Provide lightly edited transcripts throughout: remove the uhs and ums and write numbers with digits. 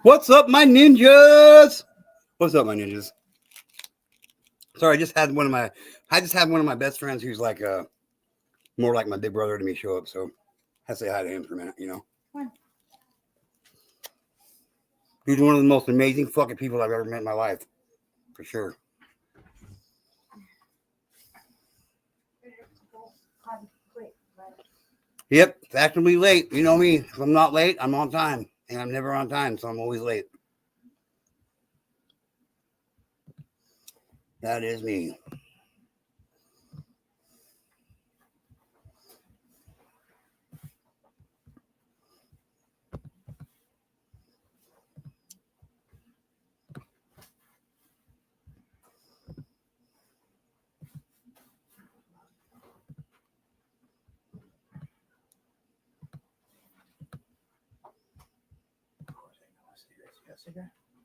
What's up, my ninjas? What's up, my ninjas? Sorry, I just had one of my best friends who's like more like my big brother to me show up. So I say hi to him for a minute. He's one of the most amazing fucking people I've ever met in my life, for sure. Yep, fashionably late. You know me. If I'm not late, I'm on time, and I'm never on time, so I'm always late. That is me.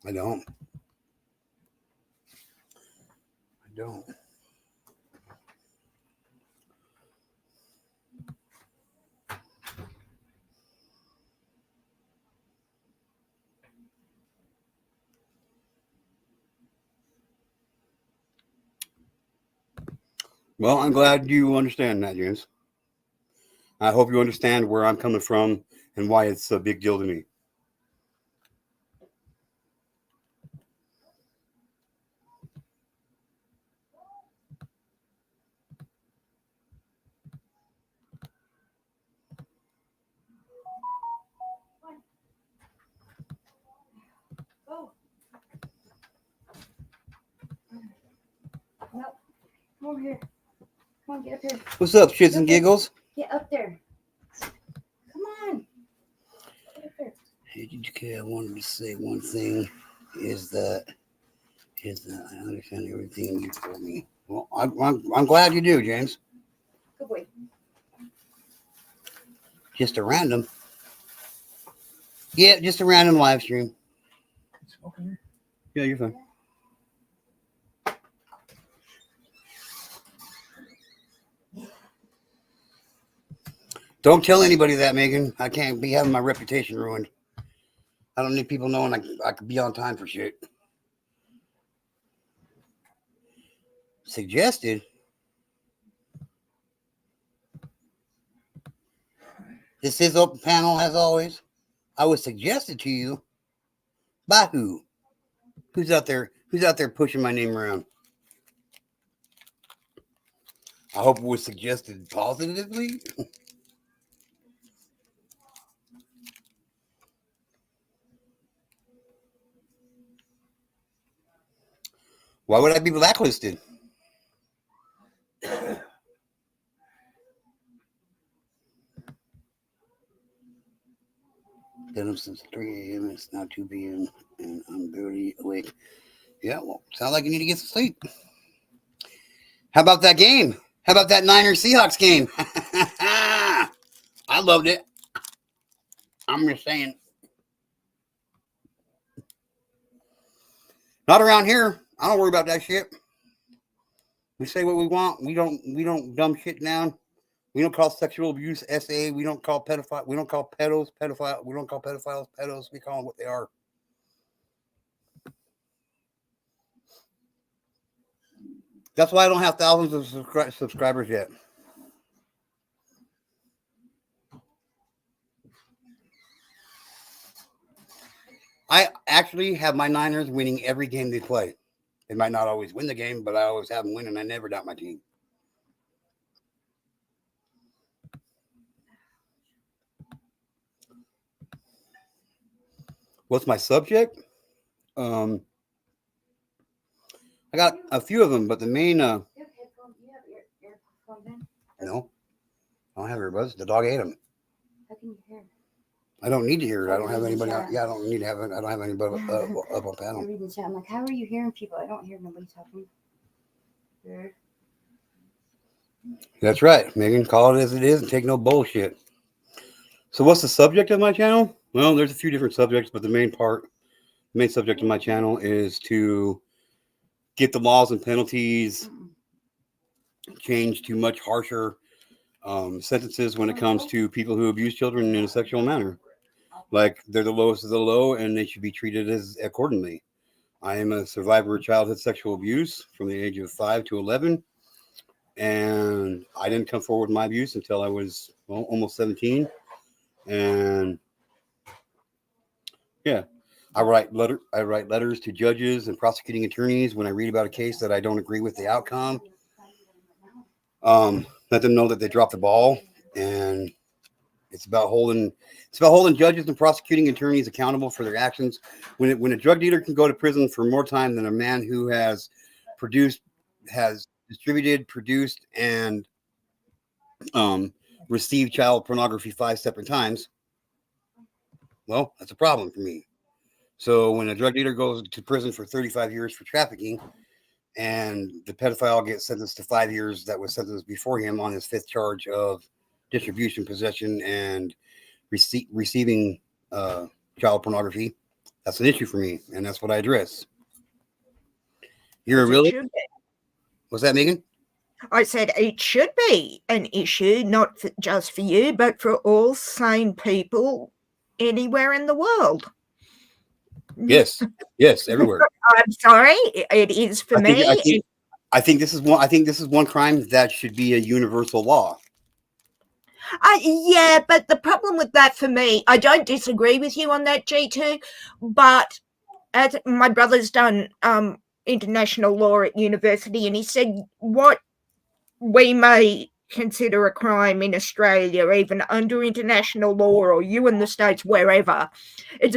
I don't. I don't. Well, I'm glad you understand that, James. I hope you understand where I'm coming from and why it's a big deal to me. Go. Nope. Come over here. Come on, get up here. What's up, shits and giggles? Get up there. Come on. Get up there. Hey, I wanted to say one thing is that I understand everything you told me. Well, I'm glad you do, James. Good boy. Just a random. Yeah, just a random live stream. Okay. Yeah, you're fine. Don't tell anybody that, Megan. I can't be having my reputation ruined. I don't need people knowing I could be on time for shit. Suggested. This is open panel as always. I was suggested to you by who? Who's out there? Who's out there pushing my name around? I hope it was suggested positively. Why would I be blacklisted? Been up since 3 a.m. It's now 2 p.m. and I'm barely awake. Yeah, well, sounds like you need to get some sleep. How about that game? How about that Niners Seahawks game? I loved it. I'm just saying. Not around here. I don't worry about that shit. We say what we want. We don't dumb shit down. We don't call sexual abuse SA. We don't call pedophile. We don't call pedos pedophile. We don't call pedophiles pedos. We call them what they are. That's why I don't have thousands of subscribers yet. I actually have my Niners winning every game they play. They might not always win the game, but I always have them win, and I never doubt my team. What's my subject? I got a few of them, but the main. You have headphones. You have earphones in. No, I don't have earbuds. The dog ate them. How can you hear? I don't need to hear it. I don't have anybody. Chat. Yeah, I don't need to have it. I don't have anybody up on I panel. read the chat. I'm like, how are you hearing people? I don't hear nobody talking. There. That's right, Megan. Call it as it is and take no bullshit. So, what's the subject of my channel? Well, there's a few different subjects, but the main subject of my channel is to get the laws and penalties changed to much harsher sentences when it comes to people who abuse children in a sexual manner. like they're the lowest of the low, and they should be treated as accordingly. I am a survivor of childhood sexual abuse from the age of 5 to 11, and I didn't come forward with my abuse until I was almost 17. And yeah, I write letters to judges and prosecuting attorneys when I read about a case that I don't agree with the outcome. Let them know that they dropped the ball, and it's about holding judges and prosecuting attorneys accountable for their actions. When a drug dealer can go to prison for more time than a man who has distributed, produced, and received child pornography 5 separate times, well, that's a problem for me. So when a drug dealer goes to prison for 35 years for trafficking, and the pedophile gets sentenced to 5 years that was sentenced before him on his 5th charge of distribution, possession, and receiving child pornography, that's an issue for me, and that's what I address. You're It really? should be. What's that, Megan? I said it should be an issue, not just for you, but for all sane people anywhere in the world. Yes, everywhere. I'm sorry, it is for me. I think this is one crime that should be a universal law. Yeah, but the problem with that for me, I don't disagree with you on that, G2, but as my brother's done international law at university, and he said what we may consider a crime in Australia, even under international law, or you in the States, wherever, it's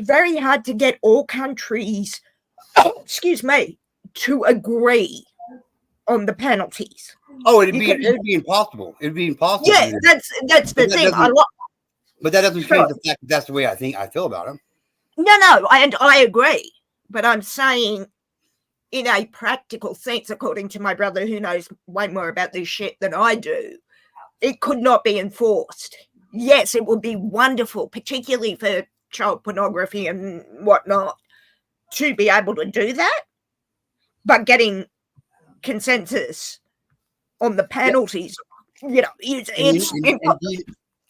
very hard to get all countries, to agree on the penalties. Oh, it'd be impossible. It'd be impossible. Yeah, that's the thing. But that doesn't change the fact that that's the way I feel about it. No, I agree. But I'm saying, in a practical sense, according to my brother, who knows way more about this shit than I do, it could not be enforced. Yes, it would be wonderful, particularly for child pornography and whatnot, to be able to do that. But getting consensus on the penalties,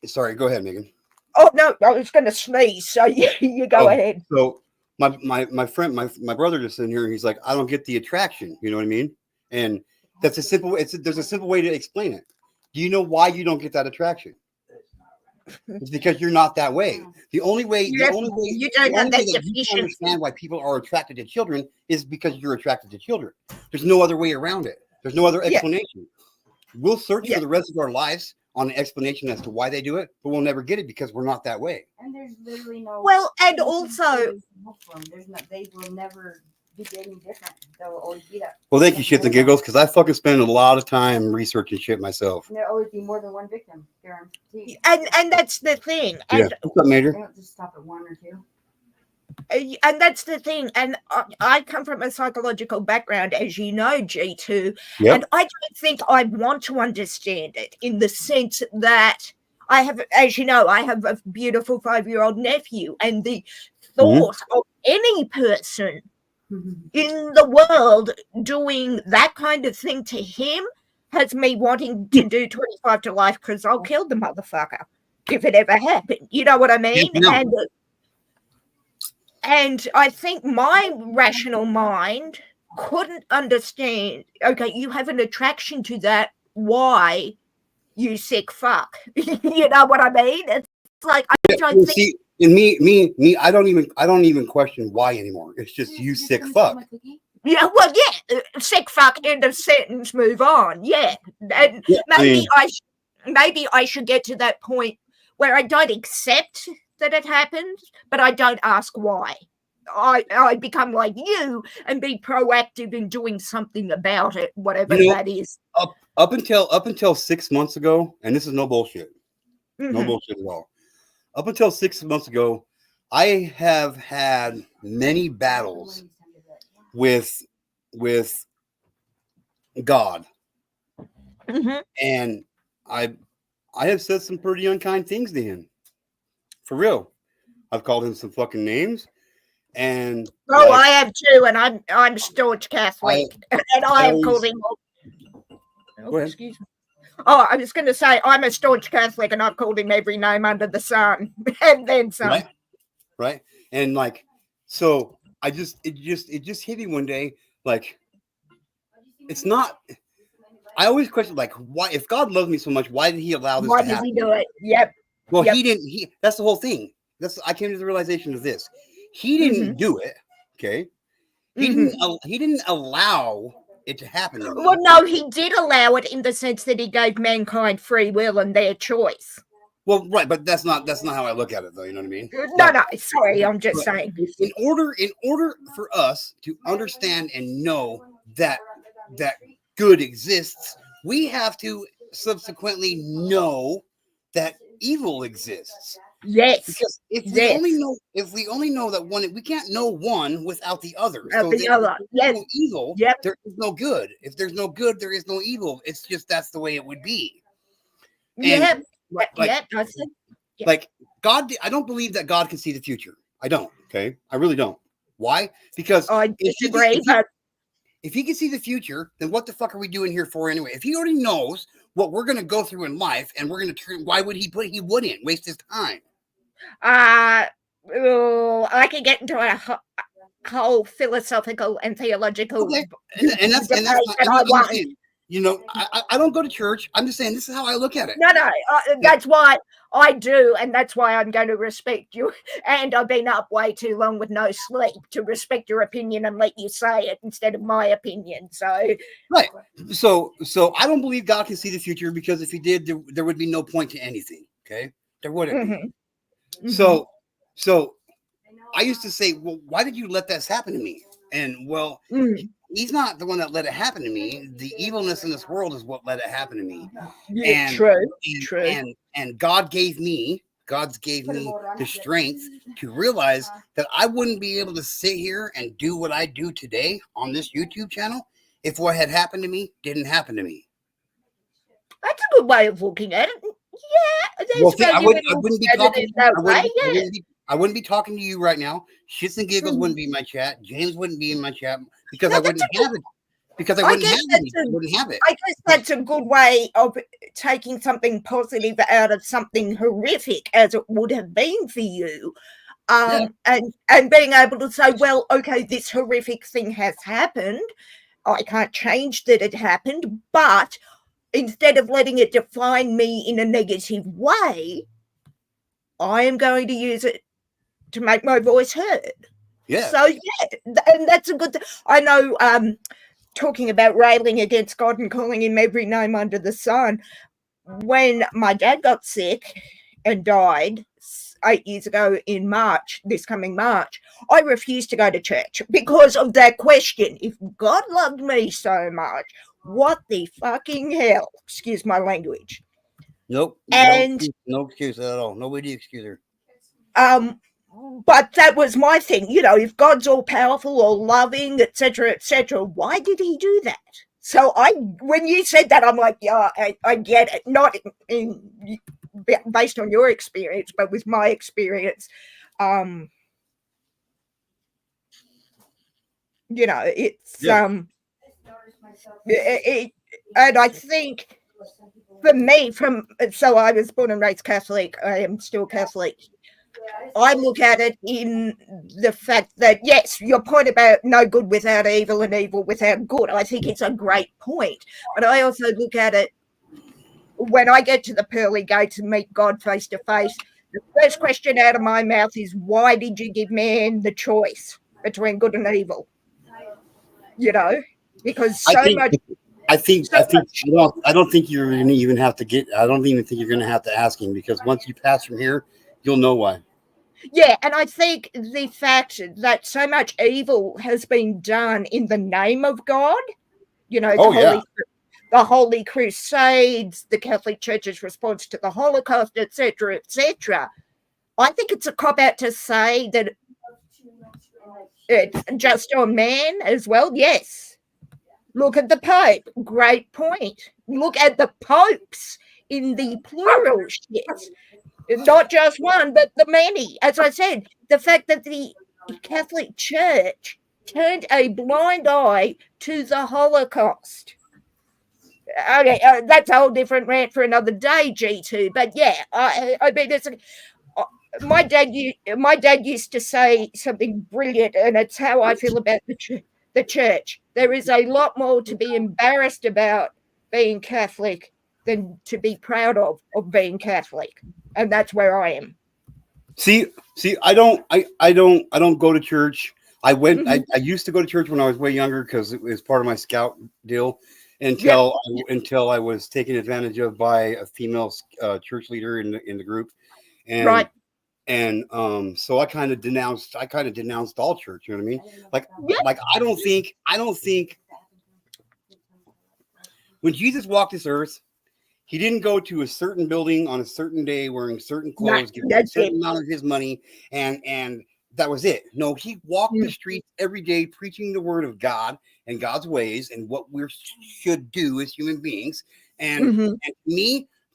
Sorry, go ahead, Megan. Oh no, I was going to sneeze, so you go ahead. So my friend, my brother just in here, he's like, I don't get the attraction. You know what I mean? And that's there's a simple way to explain it. Do you know why you don't get that attraction? It's because you're not that way. The only way you understand why people are attracted to children is because you're attracted to children. There's no other way around it. There's no other explanation. We'll search for the rest of our lives on an explanation as to why they do it, but we'll never get it because we're not that way. And there's literally no. Well, and also, they will never be any different. They'll always be that. Well, thank you, shits and giggles, because I fucking spend a lot of time researching shit myself. And there'll always be more than one victim, guaranteed. And that's the thing. And what's up, Major? They don't just stop at 1 or 2. And that's the thing. And I come from a psychological background, as you know, G2. Yep. And I don't think I want to understand it in the sense that I have, as you know, I have a beautiful 5-year-old nephew. And the thought of any person in the world doing that kind of thing to him has me wanting to do 25 to life because I'll kill the motherfucker if it ever happened. You know what I mean? Yeah. And I think my rational mind couldn't understand, okay, you have an attraction to that. Why, you sick fuck? You know what I mean? It's like, I don't think... See, and me, I don't even question why anymore. It's just you sick fuck. Yeah, well, yeah, sick fuck, end of sentence, move on. Yeah. And maybe I should get to that point where I don't accept that it happened, but I don't ask why. I become like you and be proactive in doing something about it, whatever that is. Up until 6 months ago, and this is no bullshit. No bullshit at all. Up until 6 months ago, I have had many battles with God. And I have said some pretty unkind things to him. For real. I've called him some fucking names. And I have too, and I'm staunch Catholic. And I have called him excuse me. Oh, I was going to say, I'm a staunch Catholic and I've called him every name under the sun. And then some. Right. Right. And like, so it just hit me one day. Like, it's not, I always question, like, why, if God loves me so much, why did he allow this Why to did happen? he do it? Yep. Well, Yep. that's the whole thing. I came to the realization of this. He didn't do it. Okay. He didn't allow it to happen to me. Well, no, he did allow it in the sense that he gave mankind free will and their choice. Well, right, but that's not how I look at it, though. You know what I mean? No, sorry, I'm just saying. In order for us to understand and know that good exists, we have to subsequently know that evil exists. Yes. Because if we only know that one, we can't know one without the other. So the other. If Yes. there's no evil, Yep. there is no good. If there's no good, there is no evil. It's just that's the way it would be. Yep. Like, Yep. I said. Yep. like God, I don't believe that God can see the future. I don't. Okay, I really don't. Why? Because I disagree, but if he can see the future, then what the fuck are we doing here for anyway? If he already knows what we're going to go through in life and we're going to turn, why would he wouldn't waste his time? I could get into a whole philosophical and theological Okay. And that's debate not, that I I'm won't. saying, you know, I don't go to church. I'm just saying this is how I look at it. No, that's why I do, and that's why I'm going to respect you. And I've been up way too long with no sleep to respect your opinion and let you say it instead of my opinion. So, right. So I don't believe God can see the future because if he did, there would be no point to anything. Okay, there wouldn't. Mm-hmm. So I used to say, well, why did you let this happen to me? And well, he's not the one that let it happen to me. The evilness in this world is what let it happen to me. Yeah, And, true. And God gave me the strength to realize that I wouldn't be able to sit here and do what I do today on this YouTube channel if what had happened to me didn't happen to me. That's a good way of looking at it. Yeah, Well, see, I wouldn't be talking. I wouldn't be talking to you right now. Shits and giggles wouldn't be in my chat. James wouldn't be in my chat because I wouldn't have it. Because I wouldn't have it. I guess that's a good way of taking something positive out of something horrific, as it would have been for you, and being able to say, well, okay, this horrific thing has happened. I can't change that it happened, but instead of letting it define me in a negative way, I am going to use it to make my voice heard. Yeah. So and that's a good thing. I know, talking about railing against God and calling him every name under the sun. When my dad got sick and died 8 years ago in March, this coming March, I refused to go to church because of that question. If God loved me so much, what the fucking hell? Excuse my language. Nope. And no excuse at all. Nobody excuse her. But that was my thing. You know, if God's all powerful or loving, etc., why did he do that? So when you said that, I'm like, yeah, I get it. Not based on your experience, but with my experience, you know, it's and I think for me, so I was born and raised Catholic. I am still Catholic. I look at it in the fact that, yes, your point about no good without evil and evil without good, I think it's a great point. But I also look at it when I get to the pearly gates and meet God face to face, the first question out of my mouth is, why did you give man the choice between good and evil? You know, because I don't think you're going to even have to I don't even think you're going to have to ask him, because once you pass from here, you'll know why. Yeah, and I think the fact that so much evil has been done in the name of God, you know, the Holy Crusades, the Catholic Church's response to the Holocaust, etc., I think it's a cop-out to say that it's just on man as well. Yes. Look at the Pope. Great point. Look at the popes in the plural shit. Not just one, but the many. As I said, the fact that the Catholic Church turned a blind eye to the Holocaust. Okay, that's a whole different rant for another day, G2. But yeah, I mean, my dad used to say something brilliant, and it's how I feel about the church. There is a lot more to be embarrassed about being Catholic than to be proud of being Catholic, and that's where I am. See, I don't go to church. I used to go to church when I was way younger because it was part of my scout deal until I was taken advantage of by a female church leader in the group, and Right. And so I kind of denounced all church. You know what I mean? Like I don't think when Jesus walked this earth, he didn't go to a certain building on a certain day wearing certain clothes, giving a certain amount of his money, and that was it. No, he walked the streets every day preaching the word of God and God's ways and what we should do as human beings. And, and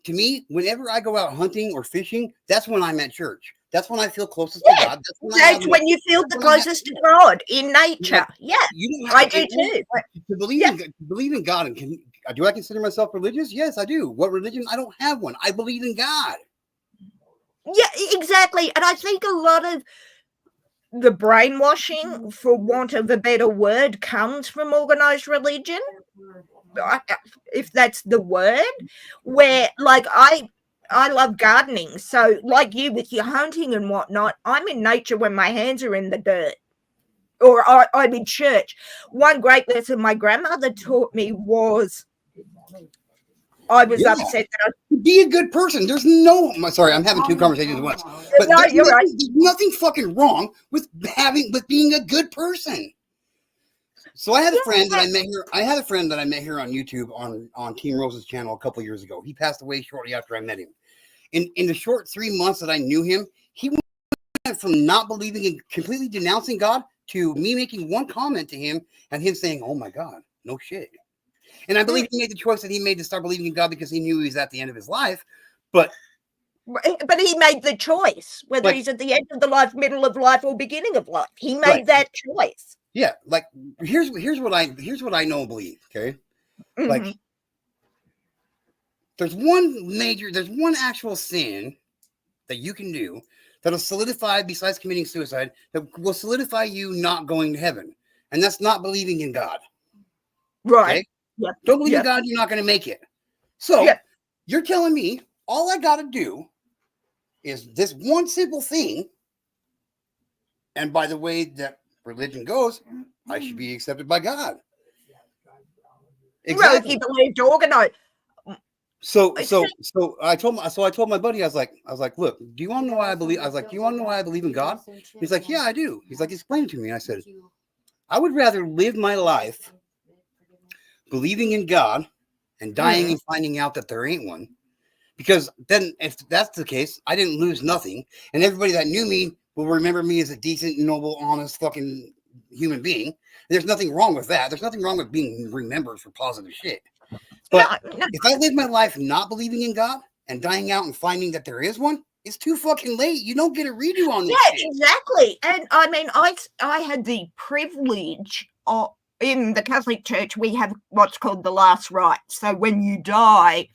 to me, whenever I go out hunting or fishing, that's when I'm at church. That's when I feel closest to God. That's when you feel the closest to God in nature. I do too. To believe in God, and do I consider myself religious? Yes, I do. What religion? I don't have one. I believe in God. Yeah, exactly. And I think a lot of the brainwashing, for want of a better word, comes from organized religion, if that's the word, where like I love gardening. So like you with your hunting and whatnot, I'm in nature when my hands are in the dirt, or I'm in church. One great lesson my grandmother taught me was I was upset that I be a good person. There's no, sorry, I'm having two conversations at once. But no, you're right. There's nothing fucking wrong with being a good person. So I had a friend that I met here. I had a friend that I met here on YouTube on Team Rose's channel a couple years ago. He passed away shortly after I met him. In the short 3 months that I knew him, he went from not believing and completely denouncing God to me making one comment to him and him saying, "Oh my God, no shit." And I believe he made the choice that he made to start believing in God because he knew he was at the end of his life. But he made the choice, whether he's at the end of the life, middle of life, or beginning of life. He made that choice. Yeah, like here's what I know and believe. Okay, like there's one actual sin that you can do that'll solidify, besides committing suicide, that will solidify you not going to heaven, and that's not believing in God. Right. Okay? Yep. Don't believe in God, you're not going to make it. So you're telling me all I got to do is this one simple thing, and by the way that religion goes, I should be accepted by God. Exactly. Well, if you believed organized. So I told my buddy, I was like, look, do you want to know why I believe? I was like, do you want to know why I believe in God? He's like, yeah, I do. He's like, explain it to me. And I said, I would rather live my life believing in God and dying and finding out that there ain't one, because then if that's the case, I didn't lose nothing, and everybody that knew me will remember me as a decent, noble, honest fucking human being. There's nothing wrong with that. There's nothing wrong with being remembered for positive shit. But if I live my life not believing in God and dying out and finding that there is one, it's too fucking late. You don't get a redo on this shit. Exactly. And I mean, I had the privilege of, in the Catholic Church, we have what's called the last rites. So when you die,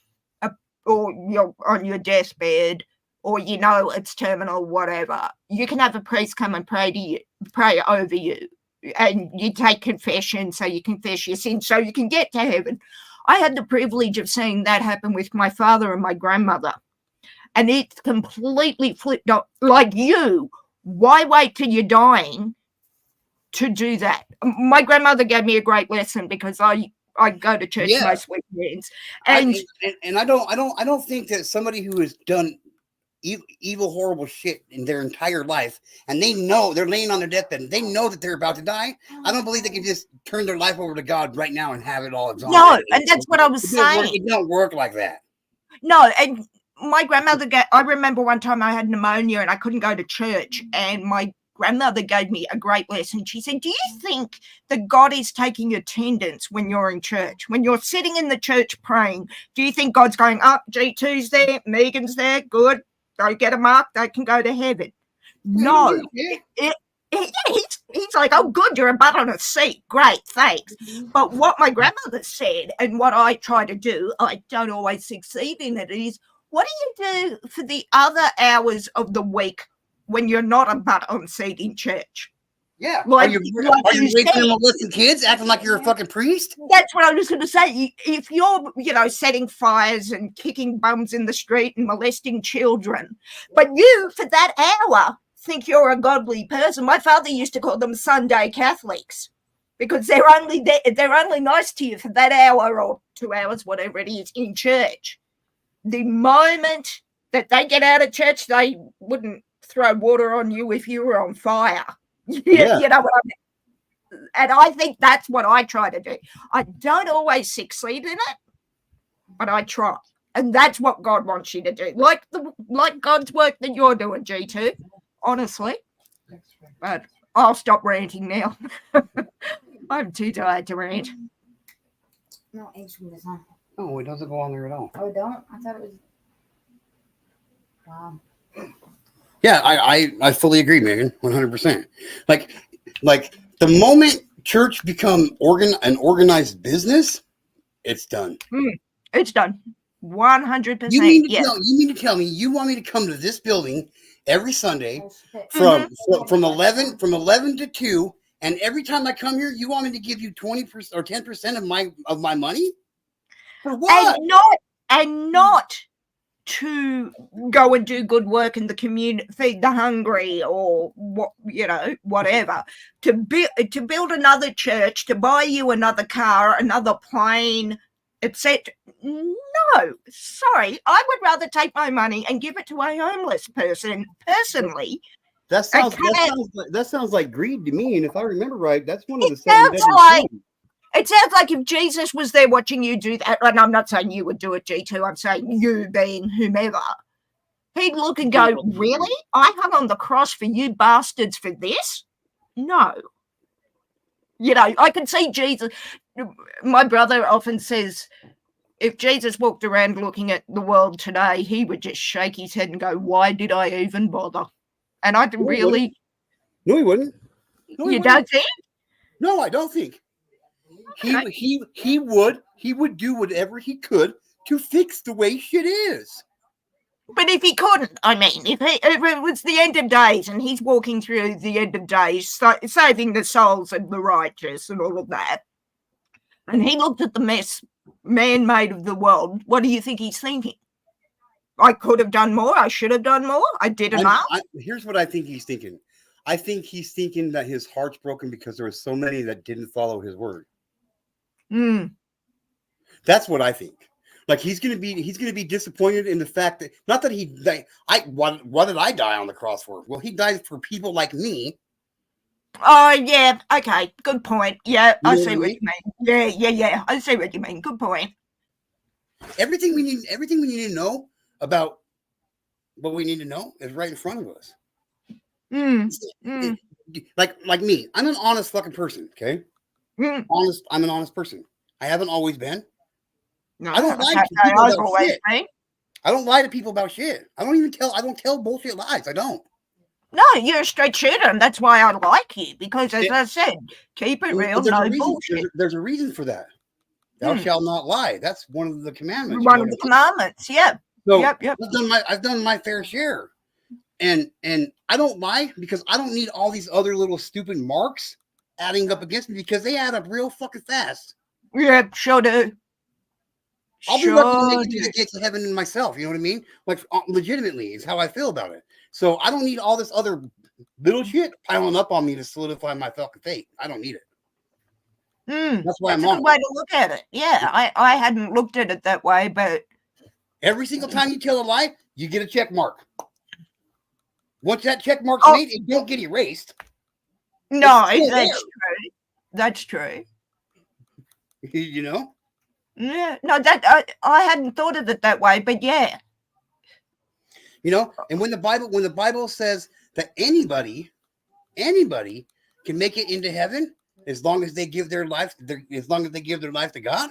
or you're on your deathbed, or it's terminal, whatever, you can have a priest come and pray over you, and you take confession, so you confess your sins, so you can get to heaven. I had the privilege of seeing that happen with my father and my grandmother, and it's completely flipped up. Like you, why wait till you're dying to do that? My grandmother gave me a great lesson, because I go to church most weekends, and I don't think that somebody who has done evil, horrible shit in their entire life, and they know they're laying on their deathbed, and they know that they're about to die, I don't believe they can just turn their life over to God right now and have it all exonerated. No, and that's what I was saying. It don't work like that. No, and my grandmother I remember one time I had pneumonia and I couldn't go to church, and my grandmother gave me a great lesson. She said, do you think that God is taking attendance when you're in church? When you're sitting in the church praying, do you think God's going, up, G2's there, Megan's there, good, go get a mark, they can go to heaven? No, it he's like, oh, good, you're a butt on a seat. Great, thanks. But what my grandmother said, and what I try to do, I don't always succeed in it, is what do you do for the other hours of the week when you're not a butt on seat in church? Yeah. Like- are you like you raising said. molesting kids, acting like you're a fucking priest? That's what I was going to say. If you're, setting fires and kicking bums in the street and molesting children, but you, for that hour, think you're a godly person. My father used to call them Sunday Catholics because they're only nice to you for that hour or 2 hours, whatever it is, in church. The moment that they get out of church, they wouldn't throw water on you if you were on fire. Yeah. You know what I mean? And I think that's what I try to do. I don't always succeed in it, but I try. And that's what God wants you to do. Like God's work that you're doing, G2, honestly. But I'll stop ranting now. I'm too tired to rant. No eggs from this, huh? Oh, it doesn't go on there at all. Oh, don't? I thought it was. Wow. Yeah, I fully agree, Megan. 100%. Like the moment church become an organized business, it's done. It's done. 100%. You mean Yeah. to tell me you want me to come to this building every Sunday Oh, shit. from 11 to 2, and every time I come here, you want me to give you 20% or 10% of my money? For what? And not to go and do good work in the community, feed the hungry, or what, whatever. To build another church, to buy you another car, another plane, etc. No, sorry. I would rather take my money and give it to a homeless person personally. That sounds like greed to me. And if I remember right, that's one of the sounds seven like- deadly sins. It sounds like if Jesus was there watching you do that, and I'm not saying you would do it, G2, I'm saying you being whomever, he'd look and go, really? I hung on the cross for you bastards for this? No. I can see Jesus. My brother often says, if Jesus walked around looking at the world today, he would just shake his head and go, why did I even bother? And I really... No, he wouldn't. No, he You wouldn't. don't think? No, I don't think. Okay. He would do whatever he could to fix the way shit is. But if he couldn't, I mean, if it was the end of days and he's walking through the end of days, saving the souls of the righteous and all of that, and he looked at the mess man made of the world, what do you think he's thinking? I could have done more. I should have done more. I did enough. Here's what I think he's thinking. I think he's thinking that his heart's broken because there were so many that didn't follow his word. That's what I think. Like he's gonna be disappointed in the fact that not that what did I die on the cross for? Well, he died for people like me. Oh yeah, okay, good point. Yeah, I You know see what I what you mean. Yeah, I see what you mean. Good point. Everything we need to know about what we need to know is right in front of us. Like me, I'm an honest fucking person. Okay, honest. I'm an honest person. I haven't always been. No, I don't lie to okay, people I've about always shit. been. I don't lie to people about shit. I don't tell bullshit lies. I don't. No, you're a straight shooter, and that's why I like you. Because as I said, keep it real, There's no a reason, bullshit. There's a reason for that. Thou shalt not lie. That's one of the commandments. One of the commandments, yeah. So Yep. I've done my fair share, and I don't lie because I don't need all these other little stupid marks adding up against me because they add up real fucking fast. Yeah, sure do. I'll be lucky to make it to the gates of heaven myself. You know what I mean? Like legitimately is how I feel about it. So I don't need all this other little shit piling up on me to solidify my fucking fate. I don't need it. That's why That's I'm a on. good way to look at it. Yeah, I hadn't looked at it that way, but Every single time you tell a lie, you get a check mark. Once that check mark's made, it don't get erased. no, It's still that's there. true. That's true. You know? Yeah, no, that I hadn't thought of it that way, but yeah. You know, and when the Bible says that anybody can make it into heaven as long as they give their life to God,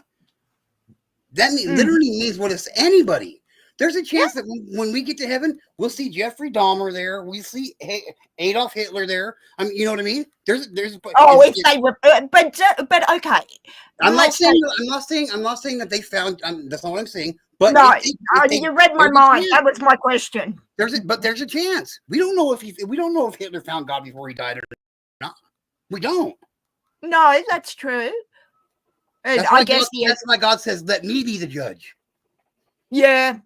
that literally means what it's anybody. There's a chance that when we get to heaven, we'll see Jeffrey Dahmer there. We see Adolf Hitler there. I mean, you know what I mean? There's. Oh, if they were, but okay. I'm not Let's say- saying that they found. That's not what I'm saying. But no, if they- you read my there's a mind. chance. That was my question. There's a chance. We don't know if Hitler found God before he died or not. We don't. No, that's true. And That's I why guess that's why God says, "Let me be the judge." yeah.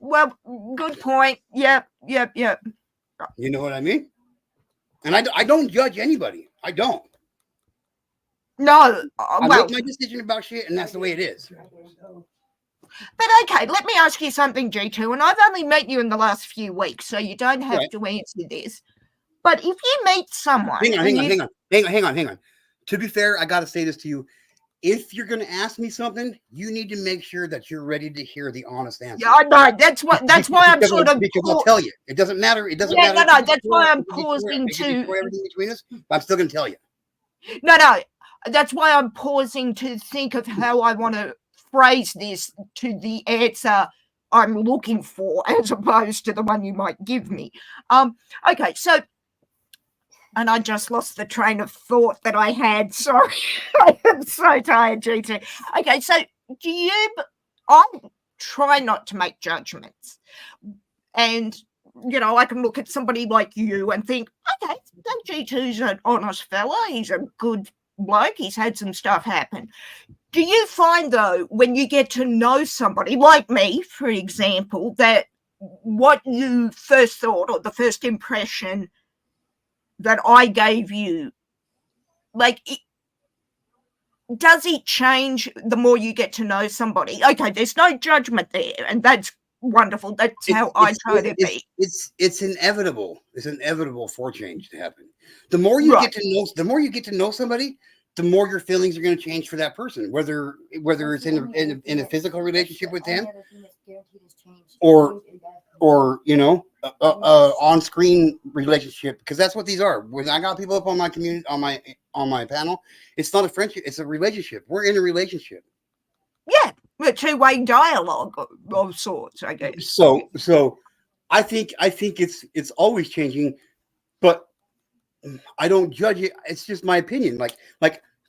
Well, good point. Yep. You know what I mean? And I don't judge anybody. I don't. No, I well, make my decision about shit, and that's the way it is. but okay. Let me ask you something, G2. And I've only met you in the last few weeks, so you don't have Right. to answer this. But if you meet someone, Hang on. To be fair, I got to say this to you. If you're going to ask me something, you need to make sure that you're ready to hear the honest answer. yeah, I know. That's why I'm Because sort of. I'll tell you. It doesn't matter. It doesn't Yeah, matter. no, if that's you why destroy- I'm if you destroy- pausing if you to- destroy everything between us, I'm still going to tell you. No. That's why I'm pausing to think of how I want to phrase this to the answer I'm looking for, as opposed to the one you might give me. Okay, so, and I just lost the train of thought that I had. Sorry, I am so tired, GT. Okay, so I try not to make judgments, and I can look at somebody like you and think, okay, that G2's an honest fella. He's a good bloke. He's had some stuff happen. Do you find, though, when you get to know somebody like me, for example, that what you first thought or the first impression that I gave you, does it change the more you get to know somebody? Okay, there's no judgment there, and that's wonderful. That's how I try to be. It's inevitable. It's inevitable for change to happen. The more you get to know somebody, the more your feelings are going to change for that person. Whether it's in a physical relationship with them, or on-screen relationship, because that's what these are. When I got people up on my community on my panel, it's not a friendship; it's a relationship. We're in a relationship. Yeah, a two-way dialogue of sorts, I guess. So I think it's always changing, but I don't judge it. It's just my opinion. Like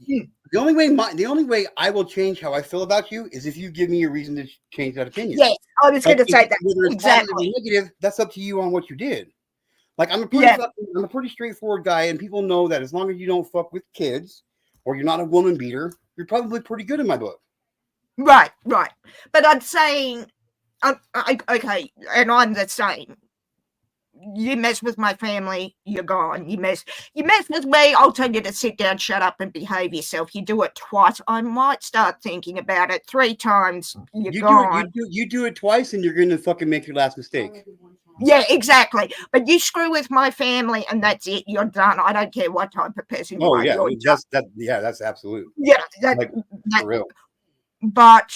the only way I will change how I feel about you is if you give me a reason to change that opinion. Yes, I was going to say that. Whether it's Exactly. positive or negative, that's up to you on what you did. Like I'm a pretty straightforward guy, and people know that as long as you don't fuck with kids or you're not a woman beater, you're probably pretty good in my book. Right. But I'm saying, okay, and I'm the same. You mess with my family, you're gone. You mess with me, I'll tell you to sit down, shut up, and behave yourself. You do it twice, I might start thinking about it. 3 times, you're gone. You do it twice, and you're going to fucking make your last mistake. Yeah, exactly. But you screw with my family, and that's it. You're done. I don't care what type of person you are. Yeah, You're done. that's absolute. Yeah, Like, for real. But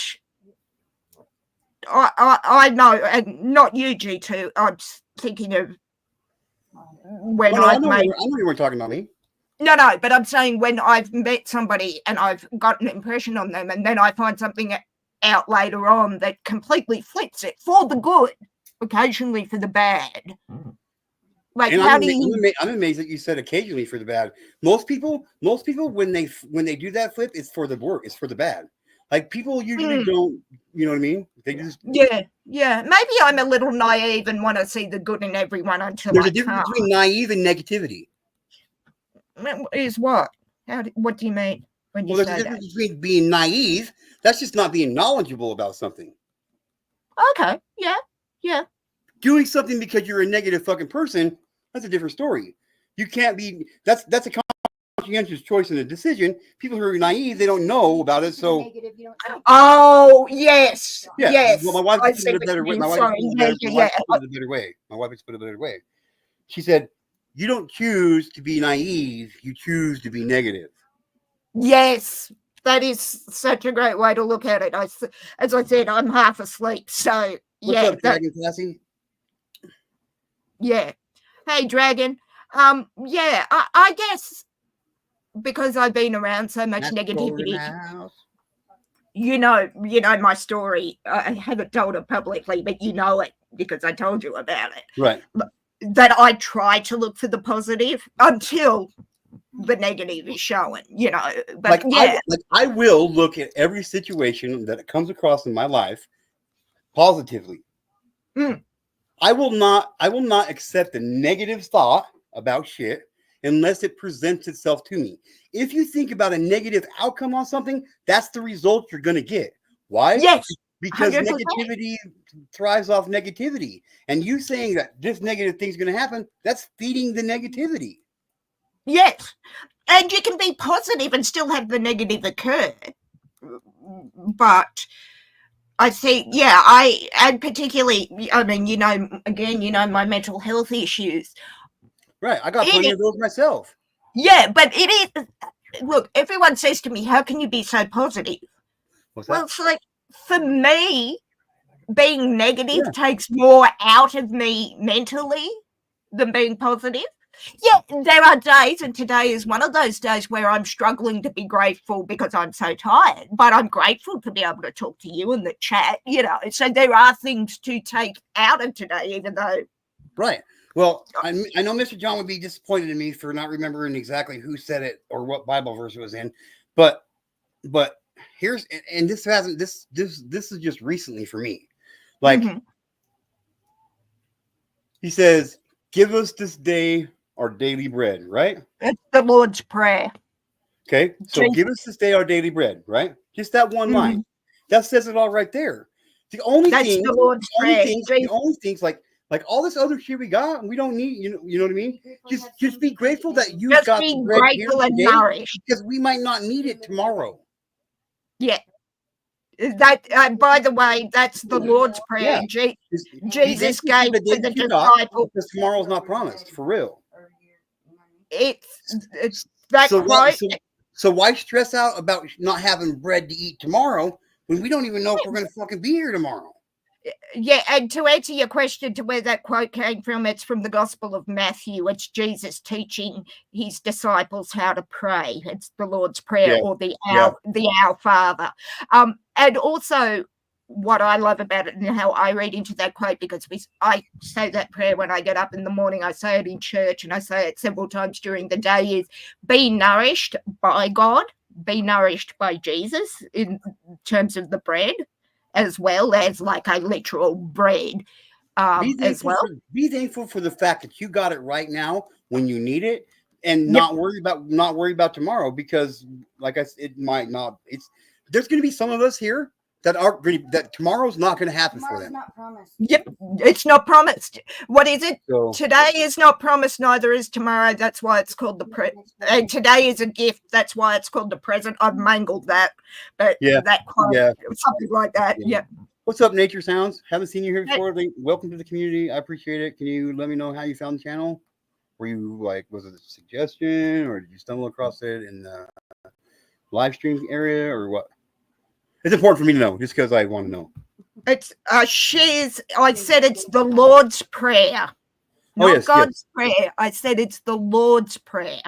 I know, and not you, G2. I'm thinking of when I I've know made. you weren't talking about me. No, but I'm saying when I've met somebody and I've got an impression on them, and then I find something out later on that completely flips it for the good, occasionally for the bad. Like, And how I'm do you? I'm amazed that you said occasionally for the bad. Most people when they do that flip, it's for the work. It's for the bad. Like people usually don't. You know what I mean? They just Yeah. Maybe I'm a little naive and want to see the good in everyone until there's I a difference can't. between naive and negativity. Is what? What do you mean when you Well, there's say a difference between being naive. That's just not being knowledgeable about something. that? Okay. Yeah. Doing something because you're a negative fucking person, that's a different story. You can't be. That's a conscientious choice in a decision. People who are naive, they don't know about it, so. Oh, yes. Yeah. Yes. Well, my wife I put see it a what better you way. mean. My wife Sorry. put it a better way. My wife put it a better way. She said, "You don't choose to be naive. You choose to be negative." Yes. That is such a great way to look at it. As I said, I'm half asleep. So, What's up, Dragon Cassie? Yeah. Hey, Dragon. Yeah, I guess because I've been around so much That's negativity. you know my story. I haven't told it publicly, but you know it because I told you about it. Right. That I try to look for the positive until the negative is showing, But I will look at every situation that comes across in my life positively. Mm. I will not accept a negative thought about shit unless it presents itself to me. If you think about a negative outcome on something, that's the result you're going to get. Why? Yes. Because 100%. negativity thrives off negativity. And you saying that this negative thing's going to happen, that's feeding the negativity. Yes. And you can be positive and still have the negative occur. But I think, and particularly, I mean, again, my mental health issues. Right. I got plenty of those myself. Yeah, but it is, look, everyone says to me, how can you be so positive? What's that? Well, it's like, for me, being negative takes more out of me mentally than being positive. Yeah, there are days, and today is one of those days where I'm struggling to be grateful because I'm so tired, but I'm grateful to be able to talk to you in the chat, so there are things to take out of today, even though. Right. Well, I know Mr. John would be disappointed in me for not remembering exactly who said it or what Bible verse it was in, but here's, and this is just recently for me. Like, he says, give us this day our daily bread, right? It's the Lord's Prayer. Okay, so give us this day our daily bread, right? Just that one line. That says it all right there. The only things like all this other shit we got, and we don't need, you know what I mean? Just be grateful that you got be bread grateful and nourished, because we might not need it tomorrow. Yeah. That, by the way, that's the Lord's Prayer. Yeah. Jesus gave to the disciples. Because tomorrow's not promised, for real. It's that quote. So why stress out about not having bread to eat tomorrow when we don't even know if we're going to fucking be here tomorrow? Yeah, and to answer your question to where that quote came from, it's from the Gospel of Matthew. It's Jesus teaching his disciples how to pray. It's the Lord's Prayer or the Our Father. And also what I love about it and how I read into that quote, because I say that prayer when I get up in the morning, I say it in church and I say it several times during the day, is be nourished by God, be nourished by Jesus in terms of the bread, as well as like a literal bread as well. Be thankful for the fact that you got it right now when you need it, and not worry about tomorrow, because like I said, it might not. There's going to be some of us here that tomorrow's not going to happen for them. Not promised. Yep, it's not promised. What is it? So, today is not promised, neither is tomorrow. That's why it's called and today is a gift. That's why it's called the present. I've mangled that, but that quote, something like that. Yeah. What's up, Nature Sounds? Haven't seen you here before. Welcome to the community. I appreciate it. Can you let me know how you found the channel? Were you was it a suggestion, or did you stumble across it in the live stream area, or what? It's important for me to know, just because I want to know. It's I said it's the Lord's Prayer, not God's prayer. I said it's the Lord's Prayer.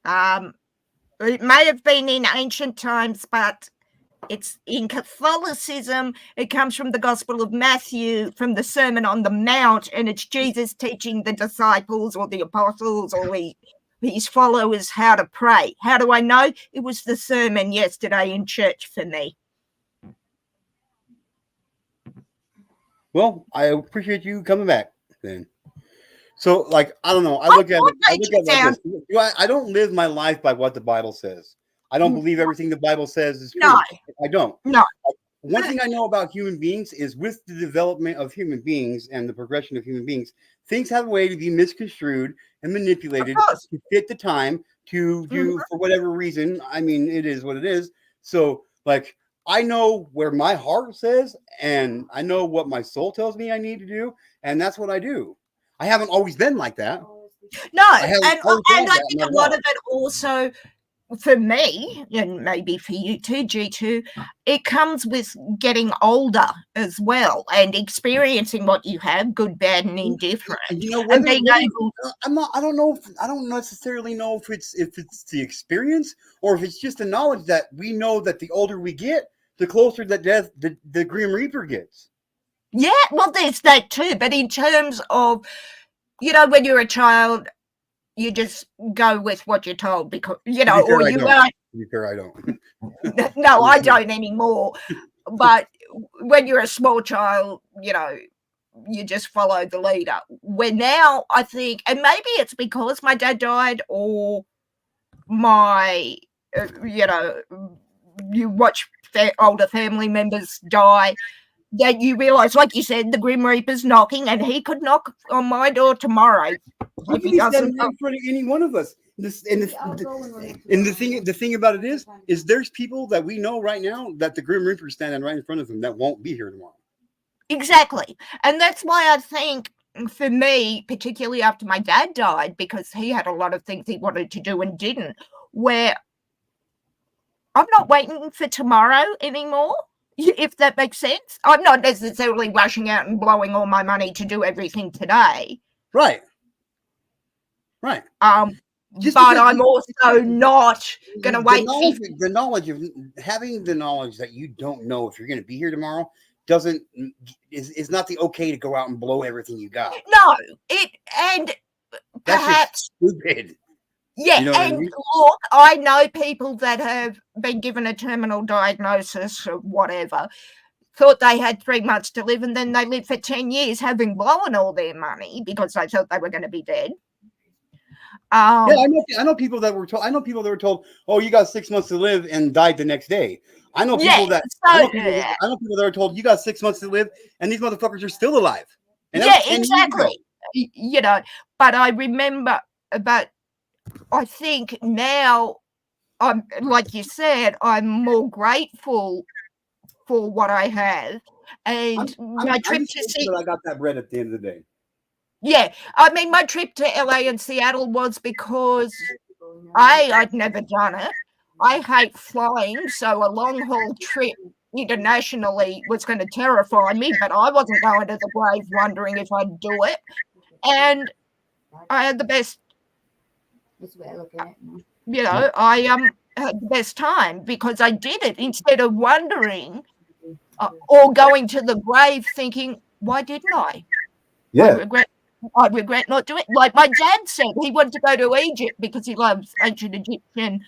It may have been in ancient times, but it's in Catholicism. It comes from the Gospel of Matthew, from the Sermon on the Mount, and it's Jesus teaching the disciples or the apostles or his followers how to pray. How do I know? It was the sermon yesterday in church for me. Well, I appreciate you coming back then. So, like, I don't know. I look at it like this. I don't live my life by what the Bible says. I don't believe everything the Bible says is true. No. I don't. No. One thing I know about human beings is with the development of human beings and the progression of human beings, things have a way to be misconstrued and manipulated to fit the time to do for whatever reason. I mean, it is what it is. So, like, I know where my heart says, and I know what my soul tells me I need to do, and that's what I do. I haven't always been like that. No, and I think a lot of it also for me, and maybe for you too, G2, it comes with getting older as well and experiencing what you have, good, bad, and indifferent. You know, And being able, I don't necessarily know if it's the experience or if it's just the knowledge that we know that the older we get, the closer that the Grim Reaper gets. yeah, well, there's that too. But in terms of, you know, when you're a child, you just go with what you're told because, you know, or you are. To be fair, I don't. No, I don't anymore. But when you're a small child, you know, you just follow the leader. Where now, I think, and maybe it's because my dad died or my, you know, you watch older family members die, that you realise, like you said, the Grim Reaper's knocking, and he could knock on my door tomorrow. He could be standing in front of any one of us. The thing about it is there's people that we know right now that the Grim Reaper's standing right in front of them that won't be here tomorrow. Exactly. And that's why I think for me, particularly after my dad died, because he had a lot of things he wanted to do and didn't, where I'm not waiting for tomorrow anymore, if that makes sense. I'm not necessarily rushing out and blowing all my money to do everything today. Right. But I'm also not going to wait. The knowledge of having the knowledge that you don't know if you're going to be here tomorrow is not the okay to go out and blow everything you got. No, That's perhaps just stupid. Yeah, you know and look, I know people that have been given a terminal diagnosis or whatever, thought they had 3 months to live, and then they lived for 10 years having blown all their money because they thought they were going to be dead. Yeah, I know people that were told. I know people that were told, "Oh, you got 6 months to live," and died the next day. I know people that I know people that are told, "You got 6 months to live," and these motherfuckers are still alive. And yeah, exactly. You know, but I remember about. I think now, I'm like you said, I'm more grateful for what I have, and my trip to see. I got that bread at the end of the day. Yeah, I mean, my trip to LA and Seattle was because I'd never done it. I hate flying, so a long haul trip internationally was going to terrify me. But I wasn't going to the grave wondering if I'd do it, and I had the best. That's what I look at. You know, I had the best time because I did it instead of wondering or going to the grave thinking, why didn't I? Yeah. I regret not doing it. Like my dad said, he wanted to go to Egypt because he loves ancient Egyptian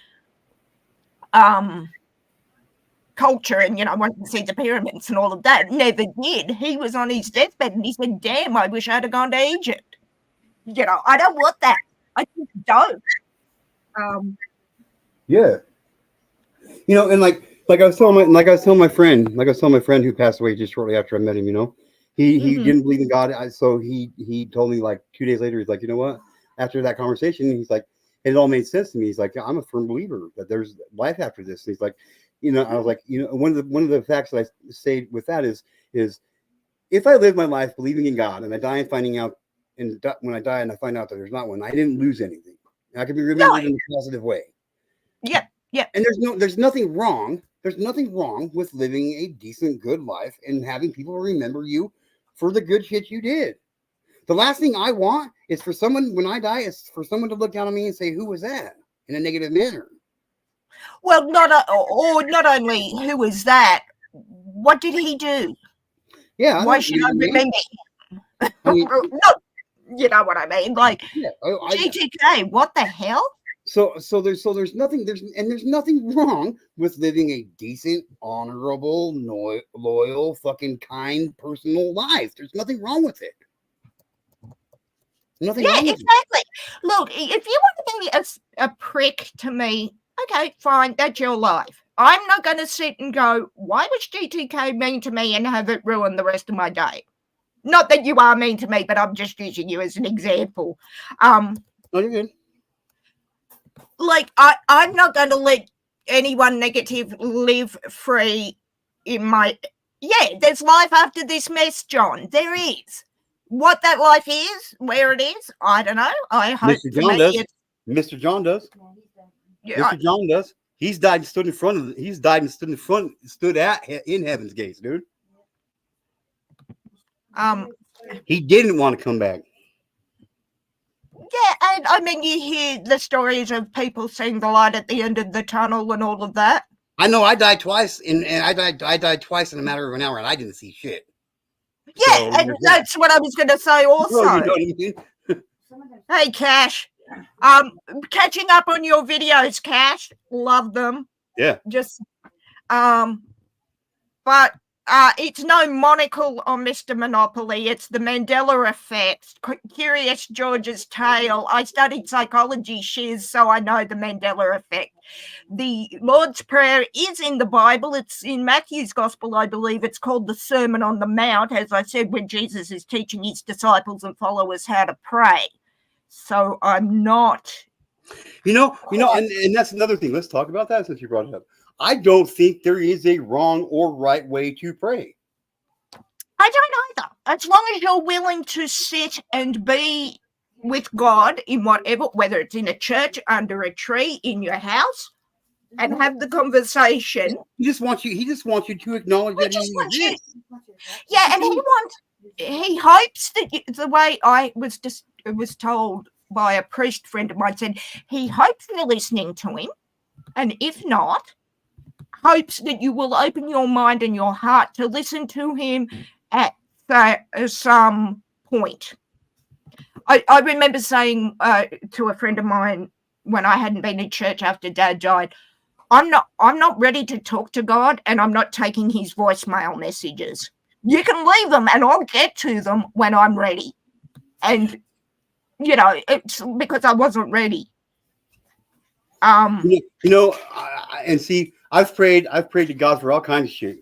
culture and, you know, wanted to see the pyramids and all of that. Never did. He was on his deathbed and he said, damn, I wish I'd have gone to Egypt. You know, I don't want that. I just don't. Yeah. You know, and like I was telling my friend who passed away just shortly after I met him, you know, he didn't believe in God. So he told me like 2 days later, he's like, you know what? After that conversation, he's like, it all made sense to me. He's like, I'm a firm believer that there's life after this. And he's like, you know, I was like, you know, one of the facts that I say with that is if I live my life believing in God and I die and finding out, and when I die and I find out that there's not one, I didn't lose anything. I can be remembered in a positive way. Yeah, yeah. And there's nothing wrong. There's nothing wrong with living a decent, good life and having people remember you for the good shit you did. The last thing I want is for someone, when I die, is for someone to look down on me and say, "Who was that?" in a negative manner. Well, not only who was that, what did he do? Yeah. Why should I remember him? I mean, No, you know what I mean? Like, yeah, GTK, what the hell? So there's nothing wrong with living a decent, honorable, loyal, fucking kind, personal life. There's nothing wrong with it. Nothing wrong with exactly. Look, if you want to be a prick to me, okay, fine, that's your life. I'm not going to sit and go, why was GTK mean to me and have it ruin the rest of my day? Not that you are mean to me, but I'm just using you as an example. No, you're good. Like, I'm not going to let anyone negative live free in my... Yeah, there's life after this mess, John. There is. What that life is, where it is, I don't know. I hope Mr. John does. Mr. John does. Yeah, Mr. John does. He's died and stood in front of. He's died and stood in front, stood at in heaven's gates, dude. He didn't want to come back. yeah, and I mean, you hear the stories of people seeing the light at the end of the tunnel and all of that. I know. I died twice, and I died twice in a matter of an hour, and I didn't see shit. Yeah, So, and that's what I was going to say also. Well, you know what I mean? Hey, Cash. Catching up on your videos, Cash. Love them. Yeah. Just, but it's no monocle on Mr. Monopoly. It's the Mandela effect. Curious George's tale. I studied psychology, shiz, so I know the Mandela effect. The Lord's Prayer is in the Bible. It's in Matthew's Gospel, I believe. It's called the Sermon on the Mount, as I said, when Jesus is teaching his disciples and followers how to pray. So I'm not. And that's another thing. Let's talk about that since you brought it up. I don't think there is a wrong or right way to pray. I don't either. As long as you're willing to sit and be with God in whatever, whether it's in a church, under a tree, in your house, and have the conversation. He just wants you to acknowledge that he exists. Yeah, and he hopes that the way I was told by a priest friend of mine said, he hopes you're listening to him, and if not, hopes that you will open your mind and your heart to listen to him at some point. I remember saying to a friend of mine when I hadn't been in church after Dad died, I'm not ready to talk to God, and I'm not taking his voicemail messages. You can leave them and I'll get to them when I'm ready. And it's because I wasn't ready. And see, I've prayed to God for all kinds of shit.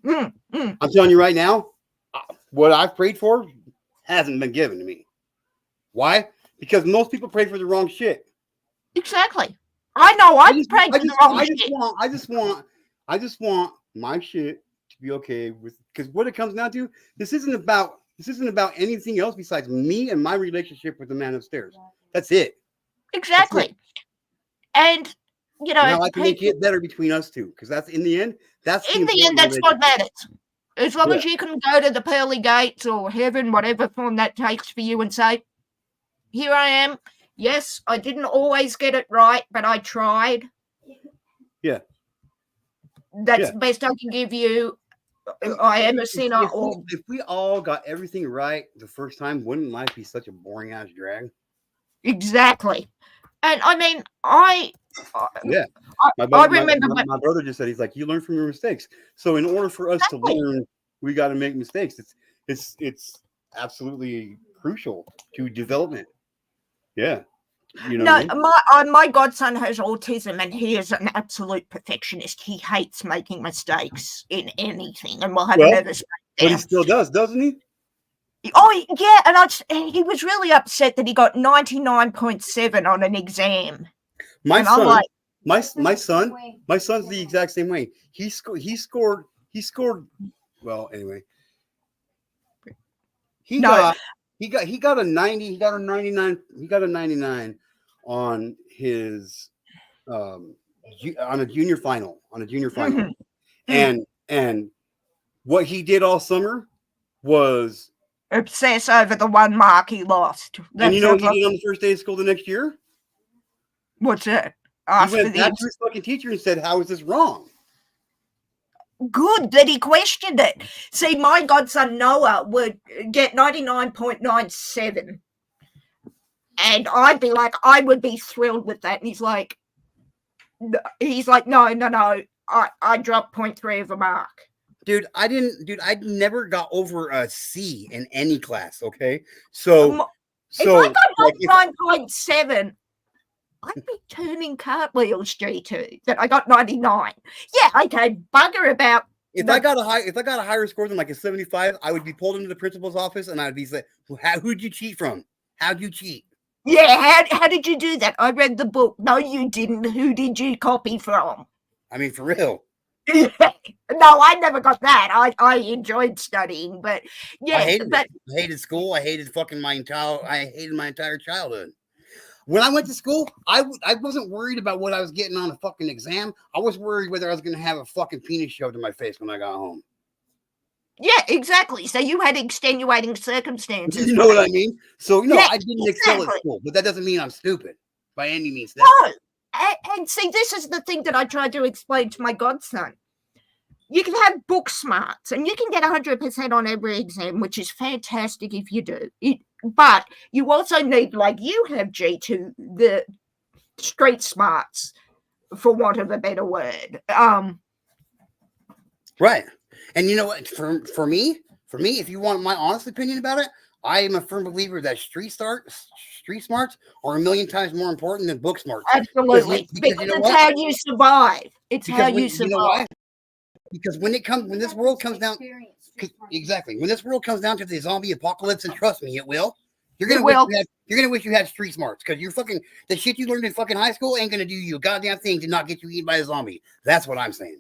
I'm telling you right now, what I've prayed for hasn't been given to me. Why? Because most people pray for the wrong shit. Exactly. I know. I prayed for the wrong shit. I just want my shit to be okay with. Because what it comes down to, this isn't about anything else besides me and my relationship with the man upstairs. That's it. Exactly. That's it. And now I can make it better between us two, because that's in the end. That's what matters. As long as you can go to the pearly gates or heaven, whatever form that takes for you, and say, "Here I am. Yes, I didn't always get it right, but I tried." Yeah. That's the best I can give you. I am a sinner. If we all got everything right the first time, wouldn't life be such a boring ass drag? Exactly. And I mean, I remember my brother just said, he's like, you learn from your mistakes. So in order for us to learn, we got to make mistakes. It's absolutely crucial to development. Yeah. My godson has autism, and he is an absolute perfectionist. He hates making mistakes in anything, and will have a nervous breakdown. But he still does, doesn't he? Oh yeah, and he was really upset that he got 99.7 on an exam. My son's the exact same way. He scored. Well, anyway, he got a 90. He got a 99. He got a 99 on his on a junior final. Mm-hmm. And what he did all summer was obsess over the one mark he lost. And you know what he did on the first day of school the next year? What's that? He went back to his fucking teacher and said, "How is this wrong?" Good that he questioned it. See, my godson Noah would get 99.97. And I'd be like, I would be thrilled with that. And he's like, no, I dropped 0.3 of a mark. Dude, I never got over a C in any class, okay? So if I got 9.7, I'd be turning cartwheels, G2, that I got 99. Yeah, okay, bugger about. If I got a higher score than like a 75, I would be pulled into the principal's office and I'd be like, who'd you cheat from? How'd you cheat? Yeah, how did you do that? I read the book. No, you didn't. Who did you copy from? I mean, for real. No, I never got that. I enjoyed studying, but yeah. I hated school. I hated my entire childhood. When I went to school, I wasn't worried about what I was getting on a fucking exam. I was worried whether I was going to have a fucking penis shoved in my face when I got home. Yeah, exactly. So you had extenuating circumstances. You know what I mean? So, Yeah, I didn't excel at exactly. school, but that doesn't mean I'm stupid by any means. No. And see, this is the thing that I tried to explain to my godson. You can have book smarts and you can get 100% on every exam, which is fantastic if you do. But you also need, like you have, G2, the street smarts, for want of a better word. Right. And you know what? For me, if you want my honest opinion about it, I am a firm believer that street smarts are a million times more important than book smarts. Absolutely. Because you know it's what? how you survive. It's Because how you You survive. know why? Because when this world comes down, exactly. When this world comes down to the zombie apocalypse, and trust me, it will. You're gonna wish you had street smarts because you're fucking the shit you learned in fucking high school ain't gonna do you a goddamn thing to not get you eaten by a zombie. That's what I'm saying.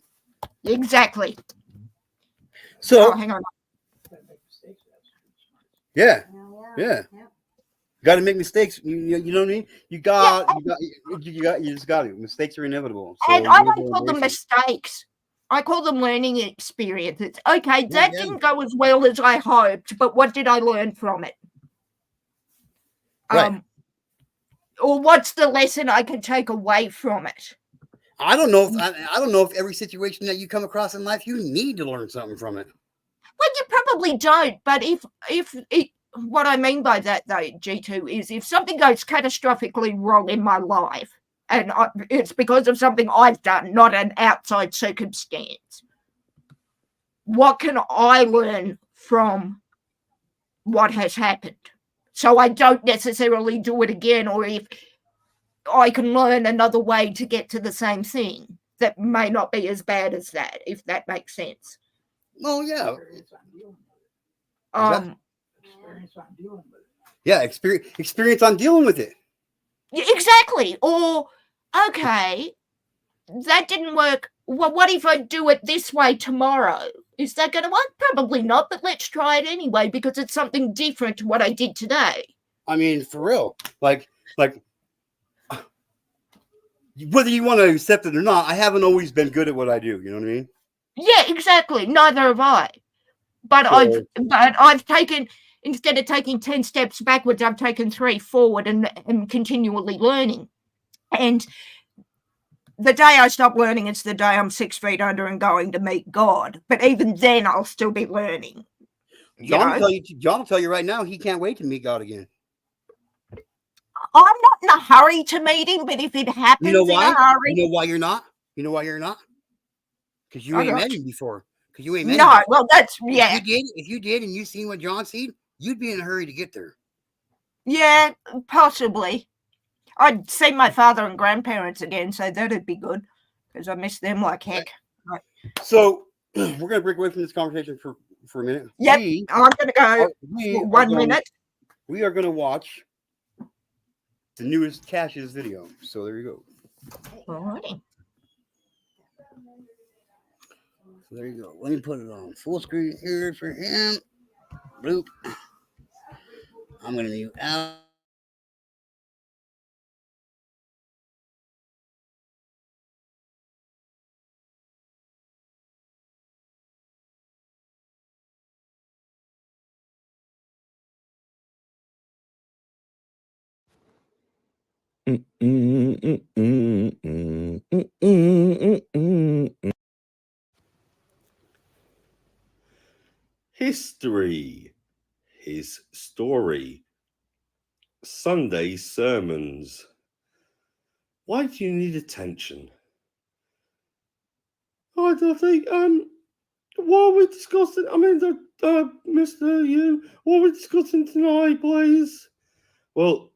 Exactly. So, hang on. yeah. Got to make mistakes. You know what I mean? You just got to. Mistakes are inevitable. So And I don't call them mistakes. I call them learning experiences. Okay, that didn't go as well as I hoped, but what did I learn from it? Right. Or what's the lesson I can take away from it? I don't know if every situation that you come across in life you need to learn something from it. Well, you probably don't. But what I mean by that, though, G2, is if something goes catastrophically wrong in my life, and it's because of something I've done, not an outside circumstance, what can I learn from what has happened? So I don't necessarily do it again, or if I can learn another way to get to the same thing that may not be as bad as that, if that makes sense. Well, yeah. Experience on dealing with it. Exactly. Or, okay, that didn't work. Well, what if I do it this way tomorrow? Is that going to work? Probably not, but let's try it anyway because it's something different to what I did today. I mean, for real. Like whether you want to accept it or not, I haven't always been good at what I do. You know what I mean? Yeah, exactly. Neither have I. But I've taken, instead of taking 10 steps backwards, I've taken 3 forward and continually learning. And the day I stop learning, it's the day I'm 6 feet under and going to meet God. But even then, I'll still be learning. John will tell you right now, he can't wait to meet God again. I'm not in a hurry to meet him, but if it happens in a hurry. You know why you're not? Because you ain't met him before. Because you ain't met him. No, well, that's, yeah. If you did and you seen what John seen, you'd be in a hurry to get there. Yeah, possibly. I'd see my father and grandparents again, so that'd be good because I miss them like heck. Right. So we're gonna break away from this conversation for a minute. Yep, I'm gonna go 1 minute. We are gonna watch the newest Cash's video. So there you go. Alrighty. So there you go. Let me put it on full screen here for him. Bloop. I'm gonna mute out. History, his story, Sunday sermons. Why do you need attention? I don't think, what are we discussing? I mean, Mr. You, what are we discussing tonight, please? Well,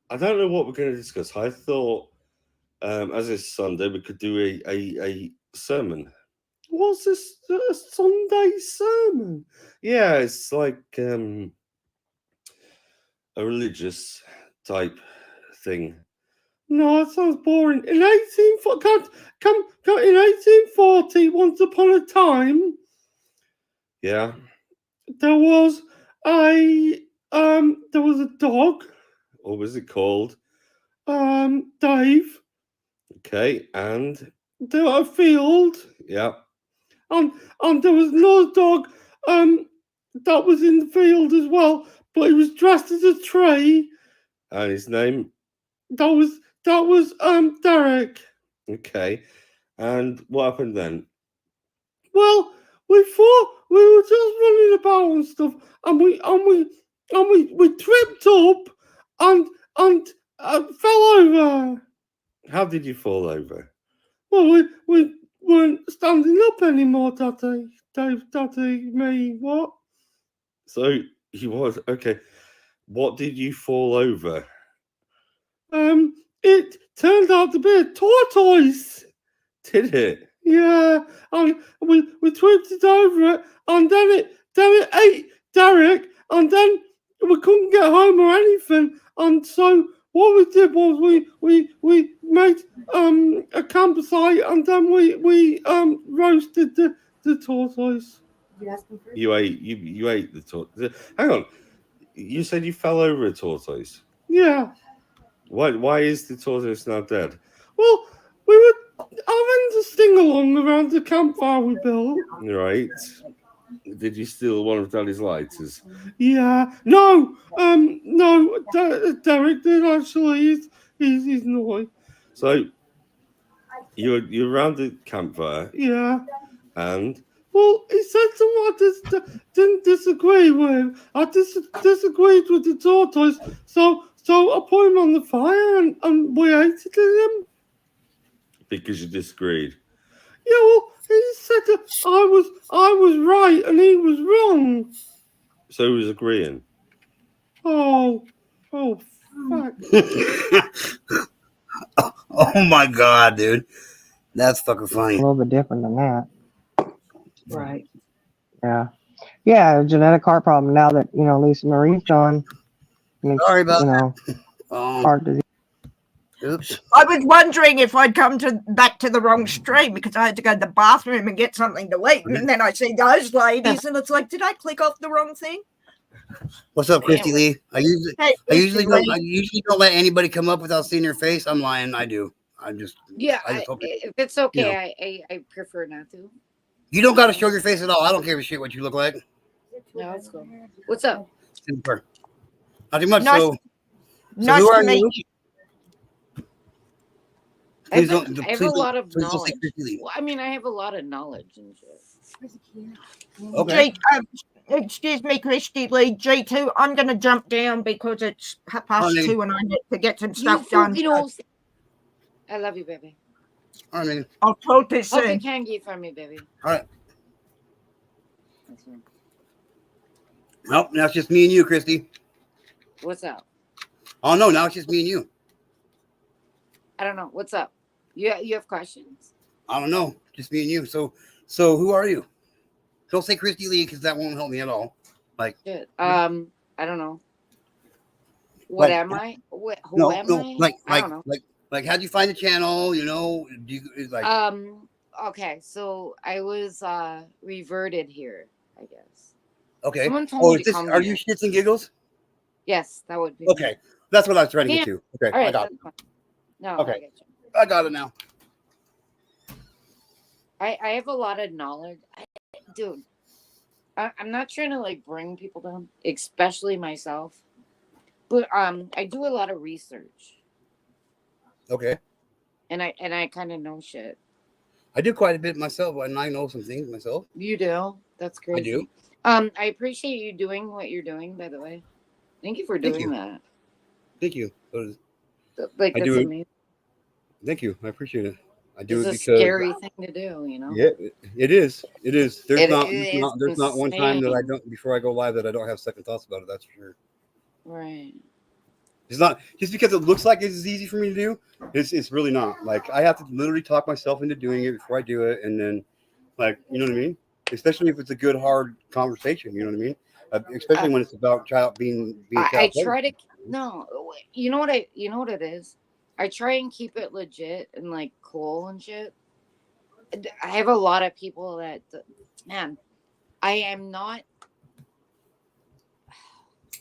I don't know what we're going to discuss. I thought, as it's Sunday, we could do a sermon. What's this Sunday sermon? Yeah, it's like a religious type thing. No, that sounds boring. In 1840, once upon a time, yeah, there was a dog. What was it called? Dave. Okay, and there a field. Yeah. And there was another dog that was in the field as well, but he was dressed as a tree. And his name? That was Derek. Okay. And what happened then? Well, we thought we were just running about and stuff, and we tripped up and fell over. How did you fall over? Well, we weren't standing up anymore, Daddy. Dave, Daddy, me, what? So you was okay. What did you fall over? It turned out to be a tortoise. Did it? Yeah, and we tripped it over it, and then it ate Derek, and then we couldn't get home or anything, and so what we did was we made a campsite, and then we roasted the tortoise. You asked him first? You ate the tortoise. Hang on, you said you fell over a tortoise. Yeah. Why is the tortoise now dead? Well, we were having to sing along around the campfire we built. Right. Did you steal one of Daddy's lighters? Yeah. No. No. Derek did actually. He's naughty. So you're around the campfire. Yeah. And well, he said something I didn't disagree with. I disagreed with the tortoise. So I put him on the fire and we ate it in him. Because you disagreed. Yeah, well, he said that I was right and he was wrong. So he was agreeing. Oh, fuck. Oh my god, dude. That's fucking A funny. little bit different than that. Right. Yeah. Yeah, a genetic heart problem. Now that, Lisa Marie's gone. Sorry about that. Heart disease. Oops. I was wondering if I'd come back to the wrong stream because I had to go to the bathroom and get something to eat. And then I see those ladies and it's like, did I click off the wrong thing? What's up, Christy Lee? I usually Christy don't let anybody come up without seeing their face. I'm lying. I do. I just hope if it's okay, I prefer not to. you don't got to show your face at all. I don't give a shit what you look like. No, it's cool. What's up? Nothing much. Nice- So Nice who to are meet you? you. I have a lot of knowledge. Well, I mean, I have a lot of knowledge and shit. Okay. Excuse me, Christy Lee, G2. I'm going to jump down because it's 2:30 and I need to get some stuff done. I love you, baby. I mean, I'll talk to you Hope you soon. can get from me, baby. all right. Nope. Now it's just me and you, Christy. What's up? Oh no, now it's just me and you. I don't know. What's up? You have questions? I don't know, just me and you. So who are you? Don't say Christy Lee because that won't help me at all. Like, Shit. I don't know. What am I? Who am I? I don't know. Like, how'd you find the channel? You know, do you like? Okay, so I was reverted here, I guess. Okay. Someone told me to come Are here. you shits and giggles? Yes, that would be. Okay, that's what I was trying to get to. Okay, All right. I got it. That's fine. No. Okay. I get you. I got it now. I have a lot of knowledge, dude. I'm not trying to like bring people down, especially myself, but I do a lot of research. Okay. And I kind of know shit. I do quite a bit myself, and I know some things myself. You do? That's great. I do. I appreciate you doing what you're doing, by the way. Thank you for doing that. Thank you. Like, I that's do it. amazing. Thank you. I appreciate it. I do It's it a because scary thing to do, you know? Yeah, it is. It is. There's It not one time that I insane. don't before I go live that I don't have second thoughts about it. That's for sure. Right. It's not just because it looks like it's easy for me to do. It's really not. Like I have to literally talk myself into doing it before I do it, and then, like, you know what I mean. Especially if it's a good hard conversation. You know what I mean. Especially when it's about child being. I try to no. You know what it is. I try and keep it legit and like cool and shit. I have a lot of people that, man, I am not.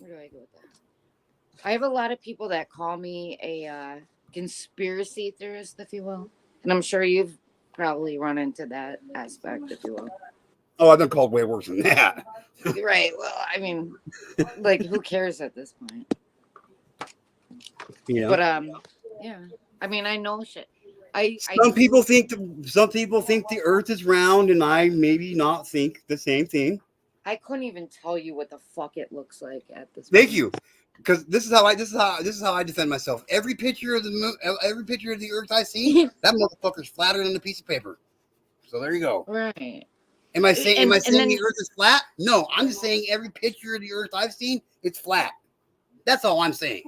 Where do I go with that? I have a lot of people that call me a conspiracy theorist, if you will, and I'm sure you've probably run into that aspect, if you will. Oh, I've been called way worse than that. Right. Well, I mean, like, who cares at this point? You know, But yeah. I mean, I know shit. I some do- people think the Earth is round, and I maybe not think the same thing. I couldn't even tell you what the fuck it looks like at this. Thank point. you, because this is how I defend myself. Every picture of the moon, every picture of the Earth I see, that motherfucker's flatter than a piece of paper. So there you go. Right. Am I saying And the then- Earth is flat? No, I'm just saying every picture of the Earth I've seen, it's flat. That's all I'm saying.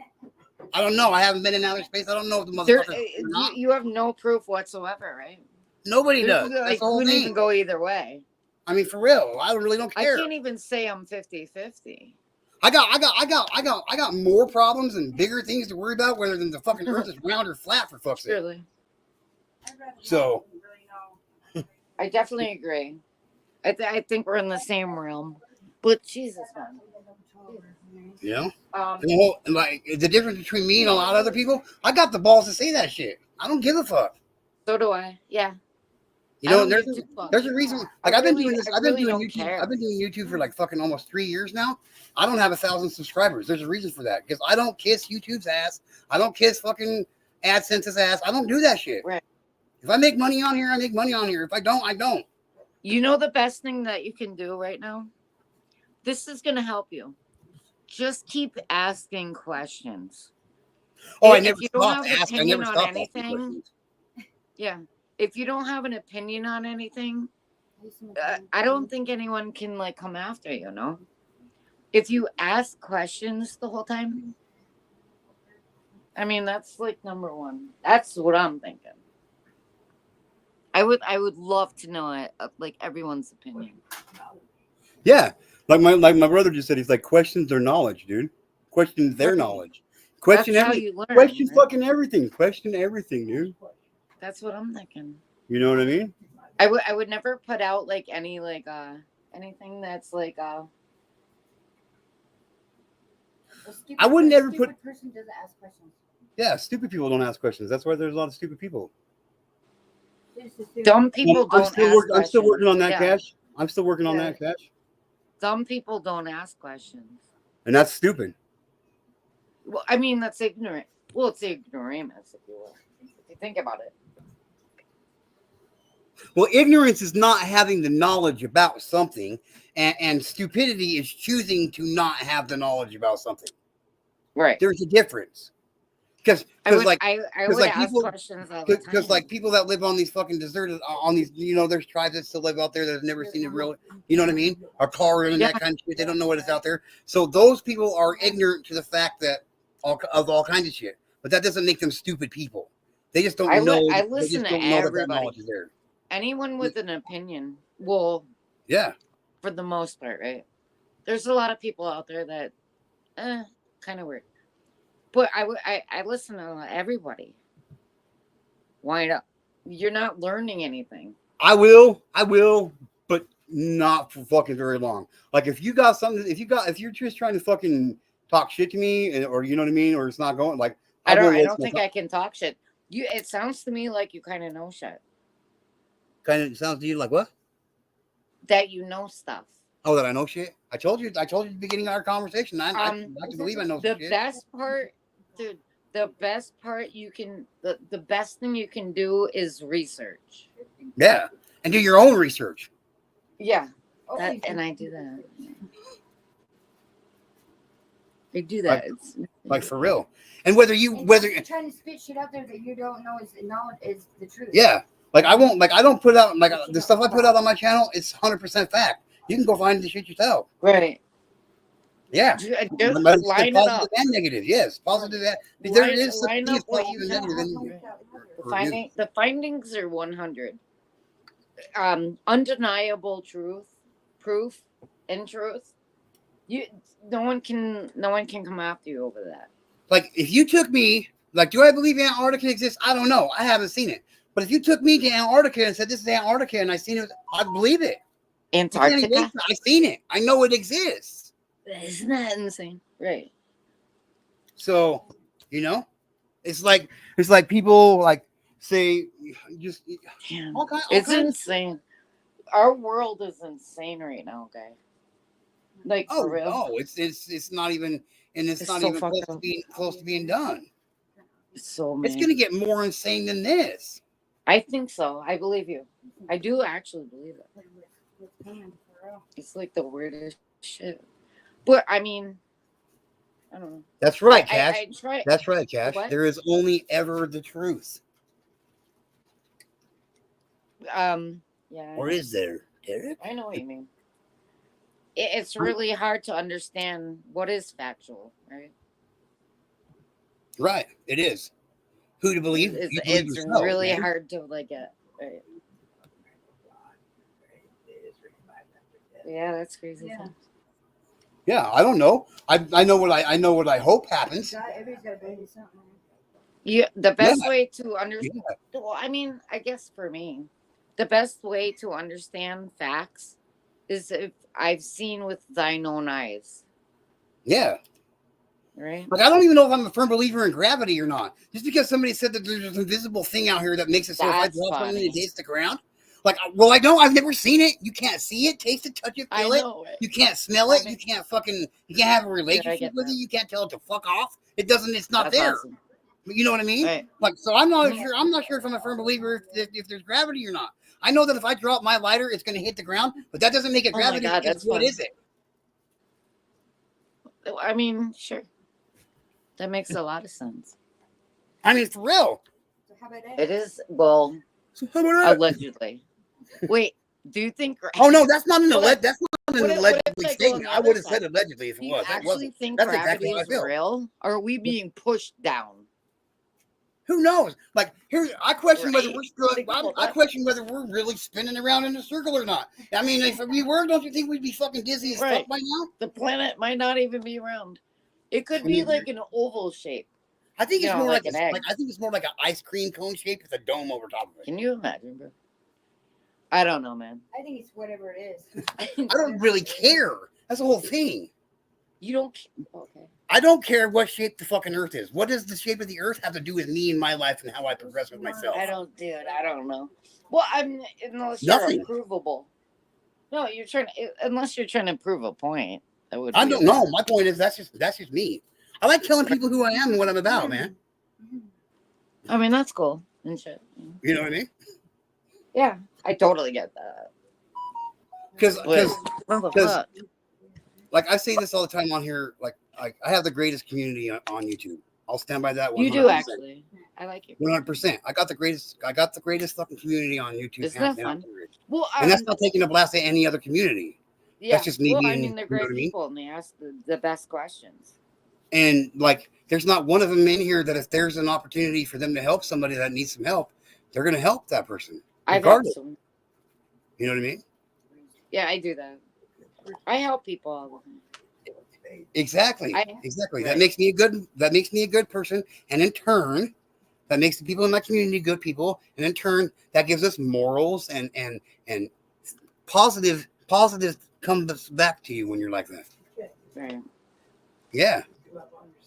I don't know. I haven't been in outer space. I don't know if the motherfucker. You have no proof whatsoever, right? Nobody does. I That's the whole couldn't thing. even go either way. I mean, for real, I really don't I care. can't even say I'm 50-50. I got more problems and bigger things to worry about, whether than the fucking Earth is round or flat, for fuck's sake. Really. So I definitely agree. I think we're in the same realm. But Jesus, man. you know, Um, and the whole and like the difference between me and a lot of other people, I got the balls to say that shit. I don't give a fuck. so do I. Yeah. You I know, don't there's give two fucks. there's a reason. I Like I've been really- doing this. I I've been really doing don't YouTube. care. I've been doing YouTube for like fucking almost 3 years now. I don't have 1,000 subscribers. There's a reason for that because I don't kiss YouTube's ass. I don't kiss fucking AdSense's ass. I don't do that shit. Right. If I make money on here, I make money on here. If I don't, I don't. You know the best thing that you can do right now? This is going to help you. Just keep asking questions. Oh, I If never you don't stopped have an asking. I never opinion on stopped asking anything, questions. Yeah. If you don't have an opinion on anything, I don't think anyone can like come after you, no? If you ask questions the whole time, I mean, that's like number one. That's what I'm thinking. I would love to know it, like everyone's opinion. Yeah, like my brother just said, he's like questions their knowledge, dude. Question their Right. knowledge. Question That's how everything. you learn. Question right? fucking everything. Question everything, dude. That's what I'm thinking. You know what I mean? I would never put out like any like anything that's like I wouldn't ever put. Person doesn't ask questions. Yeah, stupid people don't ask questions. That's why there's a lot of stupid people. dumb people I'm don't still, ask I'm still working on that, Yeah. Cash. I'm still working on Yeah. that, Cash. Dumb people don't ask questions. And that's stupid. Well, I mean that's ignorant. Well, it's ignoramus, if you will. If you think about it. Well, ignorance is not having the knowledge about something, and stupidity is choosing to not have the knowledge about something. Right. There's a difference. Because I would, like I would like ask people- questions all the time. because like people that live on these fucking deserted on these, you know, there's tribes that still live out there that have never seen a real, you know what I mean, a car and Yeah. that kind of shit. They don't know what is out there. So those people are ignorant to the fact that of all kinds of shit. But that doesn't make them stupid people. They just don't I know. I they listen just to don't know that everybody. knowledge is there. Anyone with an opinion will, Yeah. for the most part, right? There's a lot of people out there that, kind of weird. But I listen to everybody. Why not? You're not learning anything. I will, but not for fucking very long. Like if you got something, if you're just trying to fucking talk shit to me, or you know what I mean, or it's not going like I don't think I can talk shit. It sounds to me like you kind of know shit. kind of sounds to you like what? That you know stuff. Oh, that I know shit. I told you at the beginning of our conversation. I like to believe I know The some shit. best part, dude. The best part you can, the best thing you can do is research. Yeah, and do your own research. Yeah, Oh, and I do that. I do that. It's, Like for real. And whether you're trying to spit shit out there that you don't know is the truth. yeah, like I don't put out like the stuff I put out on my channel. It's 100% fact. You can go find the shit yourself. right. Yeah. Just But it's line it positive up. and negative. Yes, positive. There Line- is such line thing as up what positive you and have. negative. The findings are 100. Undeniable proof, and truth. No one can come after you over that. Like if you took me, like, do I believe Antarctica exists? I don't know. I haven't seen it. But if you took me to Antarctica and said this is Antarctica and I seen it, I'd believe it. Antarctica? I seen it. I know it exists. Isn't that insane? Right. So, you know, it's like people like say just Damn. all It's kinds. insane. Our world is insane right now, guy. Like Oh for real. no, it's not even, and it's It's not so even fucked up. close to being done. It's so It's many. gonna get more insane than this. I think so. I believe you. I do actually believe it. It's like the weirdest shit. But I mean, I don't know. That's right, I Cash. try. That's right, Cash. What? There is only ever the truth. Yeah. Or is there, Derek? I know what you mean. It's really hard to understand what is factual, right? Right, it is. Who to believe? It's, You believe it's yourself, really man. hard to like get. Right. Yeah, that's crazy. Yeah. Yeah, I don't know. I know what I hope happens. Everybody's got to believe something. Yeah, the best Yeah. way to understand. Yeah. Well, I mean, I guess for me, the best way to understand facts is if I've seen with thine own eyes, Yeah. right? Like I don't even know if I'm a firm believer in gravity or not. Just because somebody said that there's an invisible thing out here that makes it so if I That's drop something funny. it hits the ground. Like, well, I know I've never seen it. You can't see it, taste it, touch it, I feel it. know it. You can't smell it. You can't have a relationship get with that. it. You can't tell it to fuck off. It's not That's there. awesome. You know what I mean? Right. Like, so I'm not sure if I'm a firm believer if there's gravity or not. I know that if I drop my lighter, it's going to hit the ground, but that doesn't make it Oh my gravity. God, because that's what funny. is it? I mean, sure. That makes a lot of sense. I mean, for real. So how about that? It is, well, So how about that? allegedly. Wait, do you think? Oh no, that's not an What if- that's not what an if- what if allegedly I go on statement. the I other would have side? said allegedly if it Do you was. That actually wasn't. think That's gravity exactly how I is feel. real? Or are we being pushed down? Who knows? Like here, I question whether Right. we're still. Think about I that. question whether we're really spinning around in a circle or not. I mean, if we were, don't you think we'd be fucking dizzy as Right. fuck by now? The planet might not even be round. It could be like an oval shape. I think it's You know, more like like an egg. I think it's more like an ice cream cone shape with a dome over top of it. Can you imagine, bro? I don't know, man. I think it's whatever it is. I don't really care. That's the whole thing. You don't. Okay. I don't care what shape the fucking Earth is. What does the shape of the Earth have to do with me and my life and how I progress with myself? I don't, dude. I don't know. Well, I'm unless you're Nothing. provable. No, you're trying. Unless you're trying to prove a point. That would. I be don't a- know. My point is that's just me. I like telling people who I am and what I'm about, man. I mean, that's cool and shit. You know what I mean? Yeah, I totally get that. Because What the 'cause- fuck? like I say this all the time on here, like I have the greatest community on YouTube. I'll stand by that. 100%. You do actually. I like it. 100%. I got the greatest fucking community on YouTube. Isn't hands that down. fun? Well, And that's not taking a blast at any other community. yeah. just me Well, I being- mean, they're you know what great I mean? people and they ask the best questions. And like, there's not one of them in here that if there's an opportunity for them to help somebody that needs some help, they're going to help that person. I've had Regardless. some. You know what I mean? Yeah, I do that. I help people all the time. Exactly. I- Exactly. right. That makes me a good person. And in turn, that makes the people in my community good people. And in turn, that gives us morals and positive comes back to you when you're like that. Right. Yeah.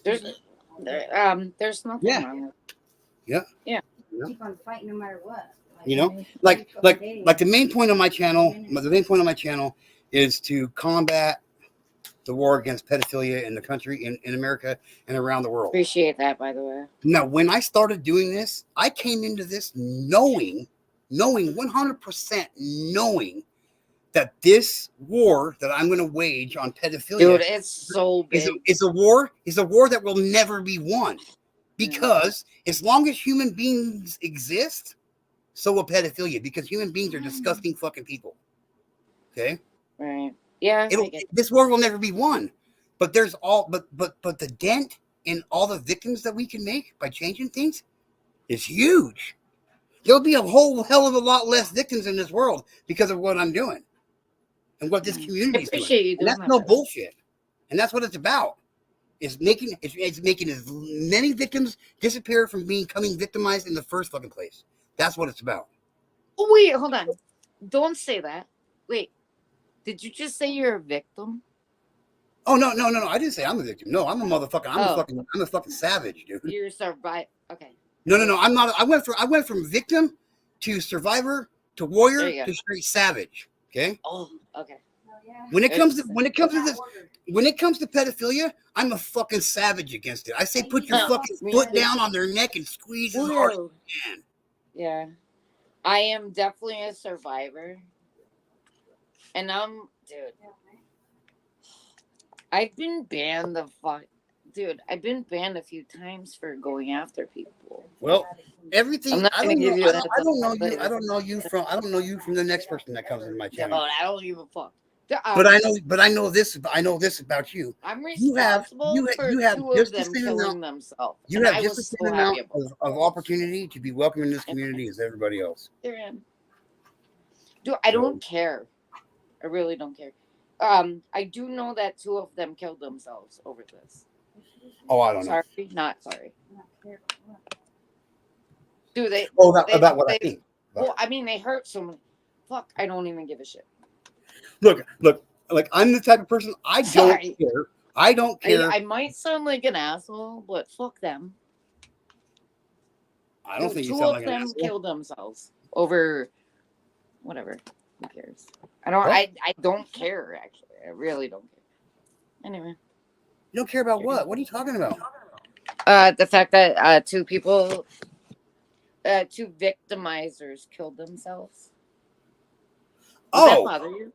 There's nothing Yeah. wrong with Keep on fighting no matter what. You know, like the main point on my channel is to combat the war against pedophilia in the country, in America, and around the world. Appreciate that, by the way. Now, when I started doing this, I came into this knowing 100% knowing that this war that I'm going to wage on pedophilia Dude, it's so big. is a war that will never be won, because as long as human beings exist, so will pedophilia, because human beings are disgusting fucking people. Okay, Right. Yeah. I get this war will never be won, but there's but the dent in all the victims that we can make by changing things is huge. There'll be a whole hell of a lot less victims in this world because of what I'm doing and what this community is doing. appreciate you And doing that's that, no bro. bullshit. And that's what it's about. It's making as many victims disappear from becoming victimized in the first fucking place. That's what it's about. Oh, wait, hold on. Don't say that. Wait. Did you just say you're a victim? Oh no. I didn't say I'm a victim. No, I'm a motherfucker. I'm a fucking savage, dude. You're survive. Okay. No. I'm not. I went from victim to survivor to There warrior you go. to straight savage. Okay. Oh, okay. When it comes to pedophilia, I'm a fucking savage against it. I say put your fucking foot down on their neck and squeeze as hard as Whoa. you can. Yeah. I am definitely a survivor. And dude. I've been banned I've been banned a few times for going after people. Well, everything. I'm not I gonna don't know. give you I don't know you. but- I don't know you from the next person that comes into my Yeah, channel. but I don't give a fuck. But I know this about you. I'm You have responsible for you have two just of the them same killing amount. themselves. You and have I just the was same so amount happy about of opportunity to be welcome in this community as everybody else. They're in. Dude, I don't care. I really don't care. I do know that two of them killed themselves over this. Oh, I don't know. Sorry, not sorry. Dude, they. Oh, they- about what I they- think. Well, I mean, they hurt someone. Fuck, I don't even give a shit. Look. Like I'm the type of person. I Sorry. don't care. I don't care. I might sound like an asshole, but fuck them. I don't Dude, think you two sound of like an them asshole. killed themselves over whatever. Who cares? I don't. What? I don't care. Actually, I really don't care. Anyway, You don't care about what? What are you talking about? the fact that two victimizers killed themselves. Does that Oh, bother you?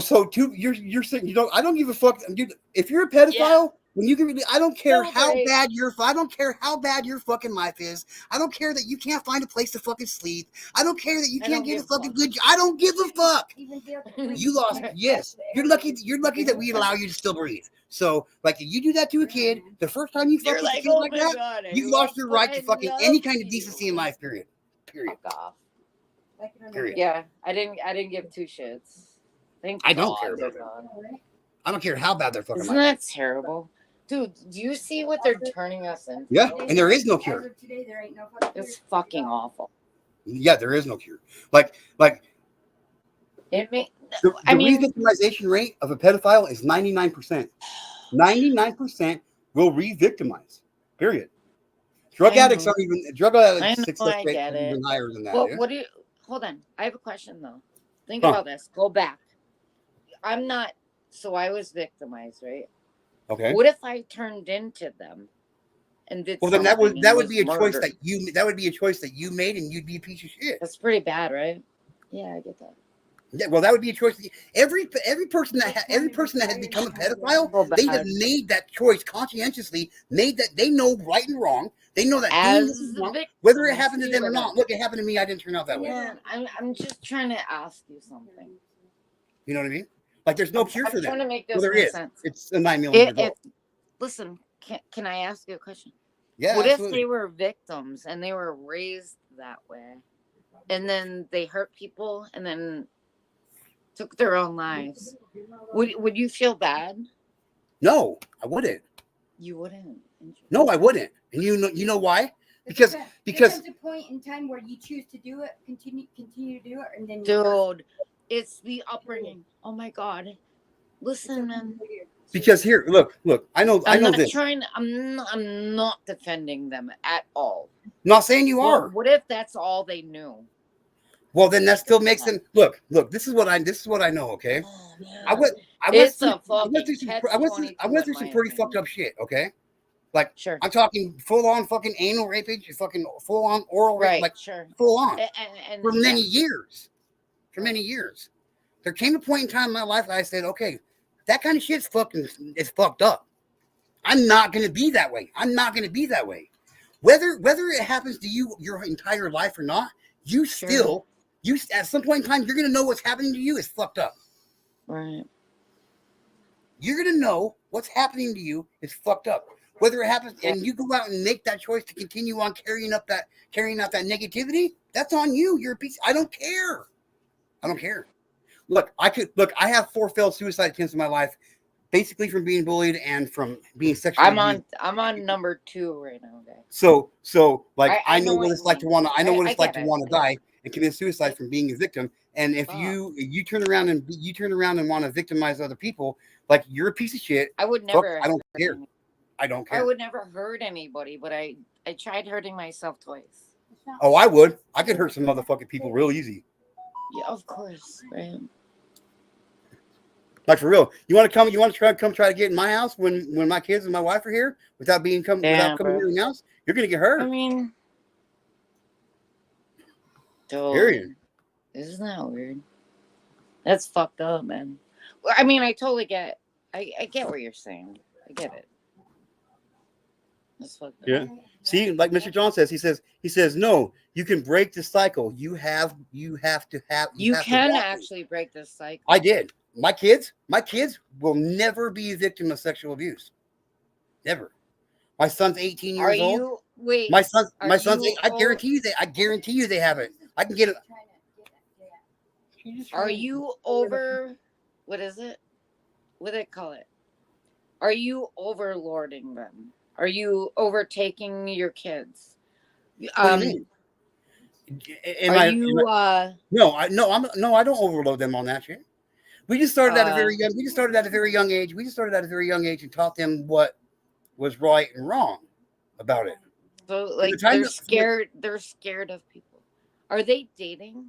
So you're saying you don't? I don't give a fuck, dude. If you're a pedophile, Yeah. when you can, I don't care No, how but bad I don't care how bad your fucking life is. I don't care that you can't find a place to fucking sleep. I don't care that you I can't don't get a give a fucking fuck. good. I don't give a fuck. You You lost. Yes, you're lucky. You're lucky that we allow you to still breathe. So, like, if you do that to a kid, the first time you fuck You're with a like, kid oh like my that, god, I you've lost love- your right to I fucking love any kind of you. decency in life. Period. Fuck off. Period. Yeah, I didn't give two shits. Thank I don't God, care about they're gone. I don't care how bad their fucking Isn't life. that terrible? Dude, do you see what they're turning us into? Yeah, and there is no cure. As of today, there ain't no fucking It's cure. fucking awful. Yeah, there is no cure. Like It may, the I mean, re-victimization rate of a pedophile is 99%. 99% will re-victimize. Period. Drug I addicts know. aren't even I know, success I rate get is even it. higher than that. But dude. what do you, hold on. I have a question though. Think Huh. about this. Go back. So I was victimized, right? Okay. What if I turned into them and did Well, then something that and would be a was choice murdered? that would be a choice that you made, and you'd be a piece of shit. That's pretty bad, right? Yeah, I get that. Yeah, well, that would be a choice. Every person that has become a pedophile, Go they have back. made that choice conscientiously. Made that they know right and wrong. They know that doing As this is wrong, victims, whether it happened to see them or what not. happened. Look, it happened to me. I didn't turn out that way. Man, I'm just trying to ask you something. You know what I mean? Like, there's no cure I'm for trying that. to make this Well, there make is. sense. It's a 9 million years old. Listen, can I ask you a question? Yeah, What if absolutely. they were victims and they were raised that way, and then they hurt people and then took their own lives? Would you feel bad? No, I wouldn't. You wouldn't. No, I wouldn't. And you know why? Because There comes a point in time where you choose to do it, continue to do it, and then Dude, it's the upbringing. Oh my God. Listen, man. because here, look. I know I'm not this. trying. I'm not defending them at all. Not saying you Well, are. what if that's all they knew? Well, then that still makes them look. This is what I know. Okay, Oh, man. I went It's through a fucking I went through some pretty catch-22 fucked up shit. Okay, like Sure. I'm talking full on fucking anal rapage, fucking full on oral rape, Right. like Sure. full on And for many yeah. years. For many years, there came a point in time in my life that I said, okay, that kind of shit's it's fucked up. I'm not gonna be that way. I'm not gonna be that way. Whether it happens to you your entire life or not, you Sure. still at some point in time you're gonna know what's happening to you is fucked up. Right. You're gonna know what's happening to you is fucked up. Whether it happens and you go out and make that choice to continue on carrying out that negativity, that's on you. You're a piece. I don't care. Look, I have 4 failed suicide attempts in my life, basically from being bullied and from being sexually abused. I'm on number 2 right now, guys. So like I I know know what what it's you like to mean. want to. I know what I it's like get to it. want to die and commit suicide from being a victim. And if Fuck. you turn around and want to victimize other people, like you're a piece of shit. I would Fuck, never. I don't hurt care. any- I don't I care. would never hurt anybody, but I tried hurting myself twice. It's not- Oh, I would. I could hurt some motherfucking people real easy. Yeah, of course, right? Like for real. You want to come? You want to come try to get in my house when my kids and my wife are here without Damn, coming bro. here in the house? You're gonna get hurt. I mean, dude, Period. isn't that weird? That's fucked up, man. Well, I mean, I totally get. I get what you're saying. I get it. That's fucked up. Yeah. See, like Mr. John says, he says, no, you can break the cycle. You have to You have to can walk it. actually break this cycle. I did. My kids will never be a victim of sexual abuse. Never. My son's 18 Are years old. you wait? My son's are you I guarantee you they haven't. I can get it. Are you over? What is it? What do they call it? Are you overlording them? Are you overtaking your kids? What do you mean? Are you? No, I don't overload them on that shit. We just started at a very young. We just started at a very young age. And taught them what was right and wrong about it. So like time they're that- scared. They're scared of people. Are they dating?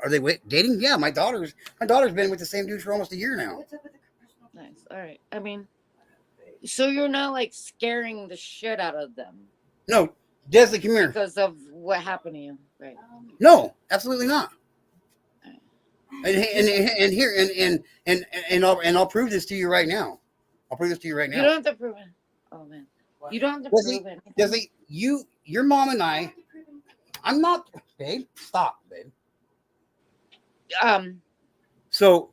Are they dating? Yeah, my daughter's been with the same dude for almost a year now. What's up with the personal? Nice. All right. I mean, so you're not like scaring the shit out of them No, Desley, come here. because of what happened to you, right? No, absolutely not. And here and I'll prove this to you right now. I'll prove this to you right You now. don't have to prove it. Oh man, you don't have to Wesley, prove it. Desley, your mom and I. I'm not, babe. Stop, babe. So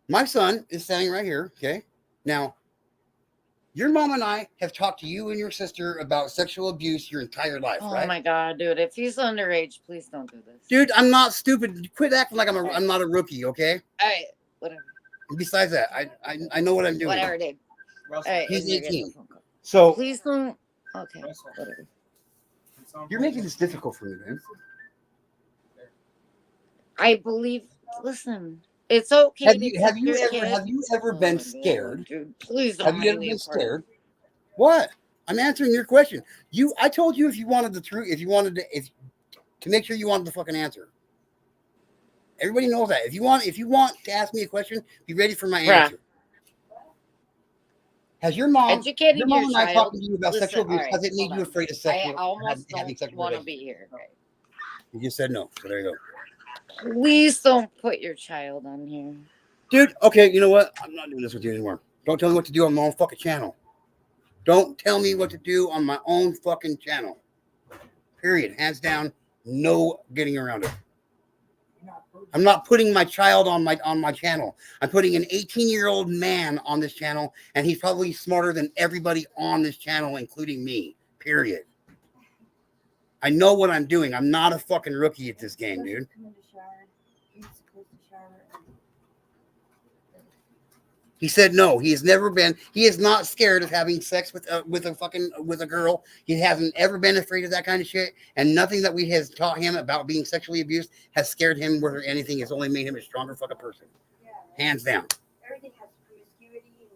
my son is standing right here. Okay, now. Your mom and I have talked to you and your sister about sexual abuse your entire life, Oh right? my god, dude! If he's underage, please don't do this. Dude, I'm not stupid. Quit acting like I'm not a rookie, okay? All right, whatever. And besides that, I know what I'm doing. Whatever, dude. All right, He's you're getting 18. a phone call. So Please don't. Okay, whatever. you're making this difficult for me, man. I believe. Listen, it's okay. Have to you teach have you your ever kids. have you ever Oh been my God, scared? dude, please don't Have you make ever me been a part of scared? What? I'm answering your question. I told you if you wanted the truth, if you wanted to make sure you wanted the fucking answer. Everybody knows that. If you want to ask me a question, be ready for my Bruh. answer. Has your mom, Educating your mom your and I child. talking to you about Listen, sexual abuse? alright, Has it made hold you on. afraid of I sexual? almost having don't sexual want to relations? be here. Right? You just said no, so there you go. Please don't put your child on here. Dude, okay, you know what? I'm not doing this with you anymore. Don't tell me what to do on my own fucking channel. Don't tell me what to do on my own fucking channel. Period. Hands down, no getting around it. I'm not putting my child on my channel. I'm putting an 18-year-old man on this channel, and he's probably smarter than everybody on this channel, including me. Period. I know what I'm doing. I'm not a fucking rookie at this game, dude. Come in the shower. He's supposed to shower. He said no. He is not scared of having sex with a girl. He hasn't ever been afraid of that kind of shit. And nothing that we has taught him about being sexually abused has scared him more than anything. It's only made him a stronger fucking person. Yeah, right. Hands down. Everything has promiscuity and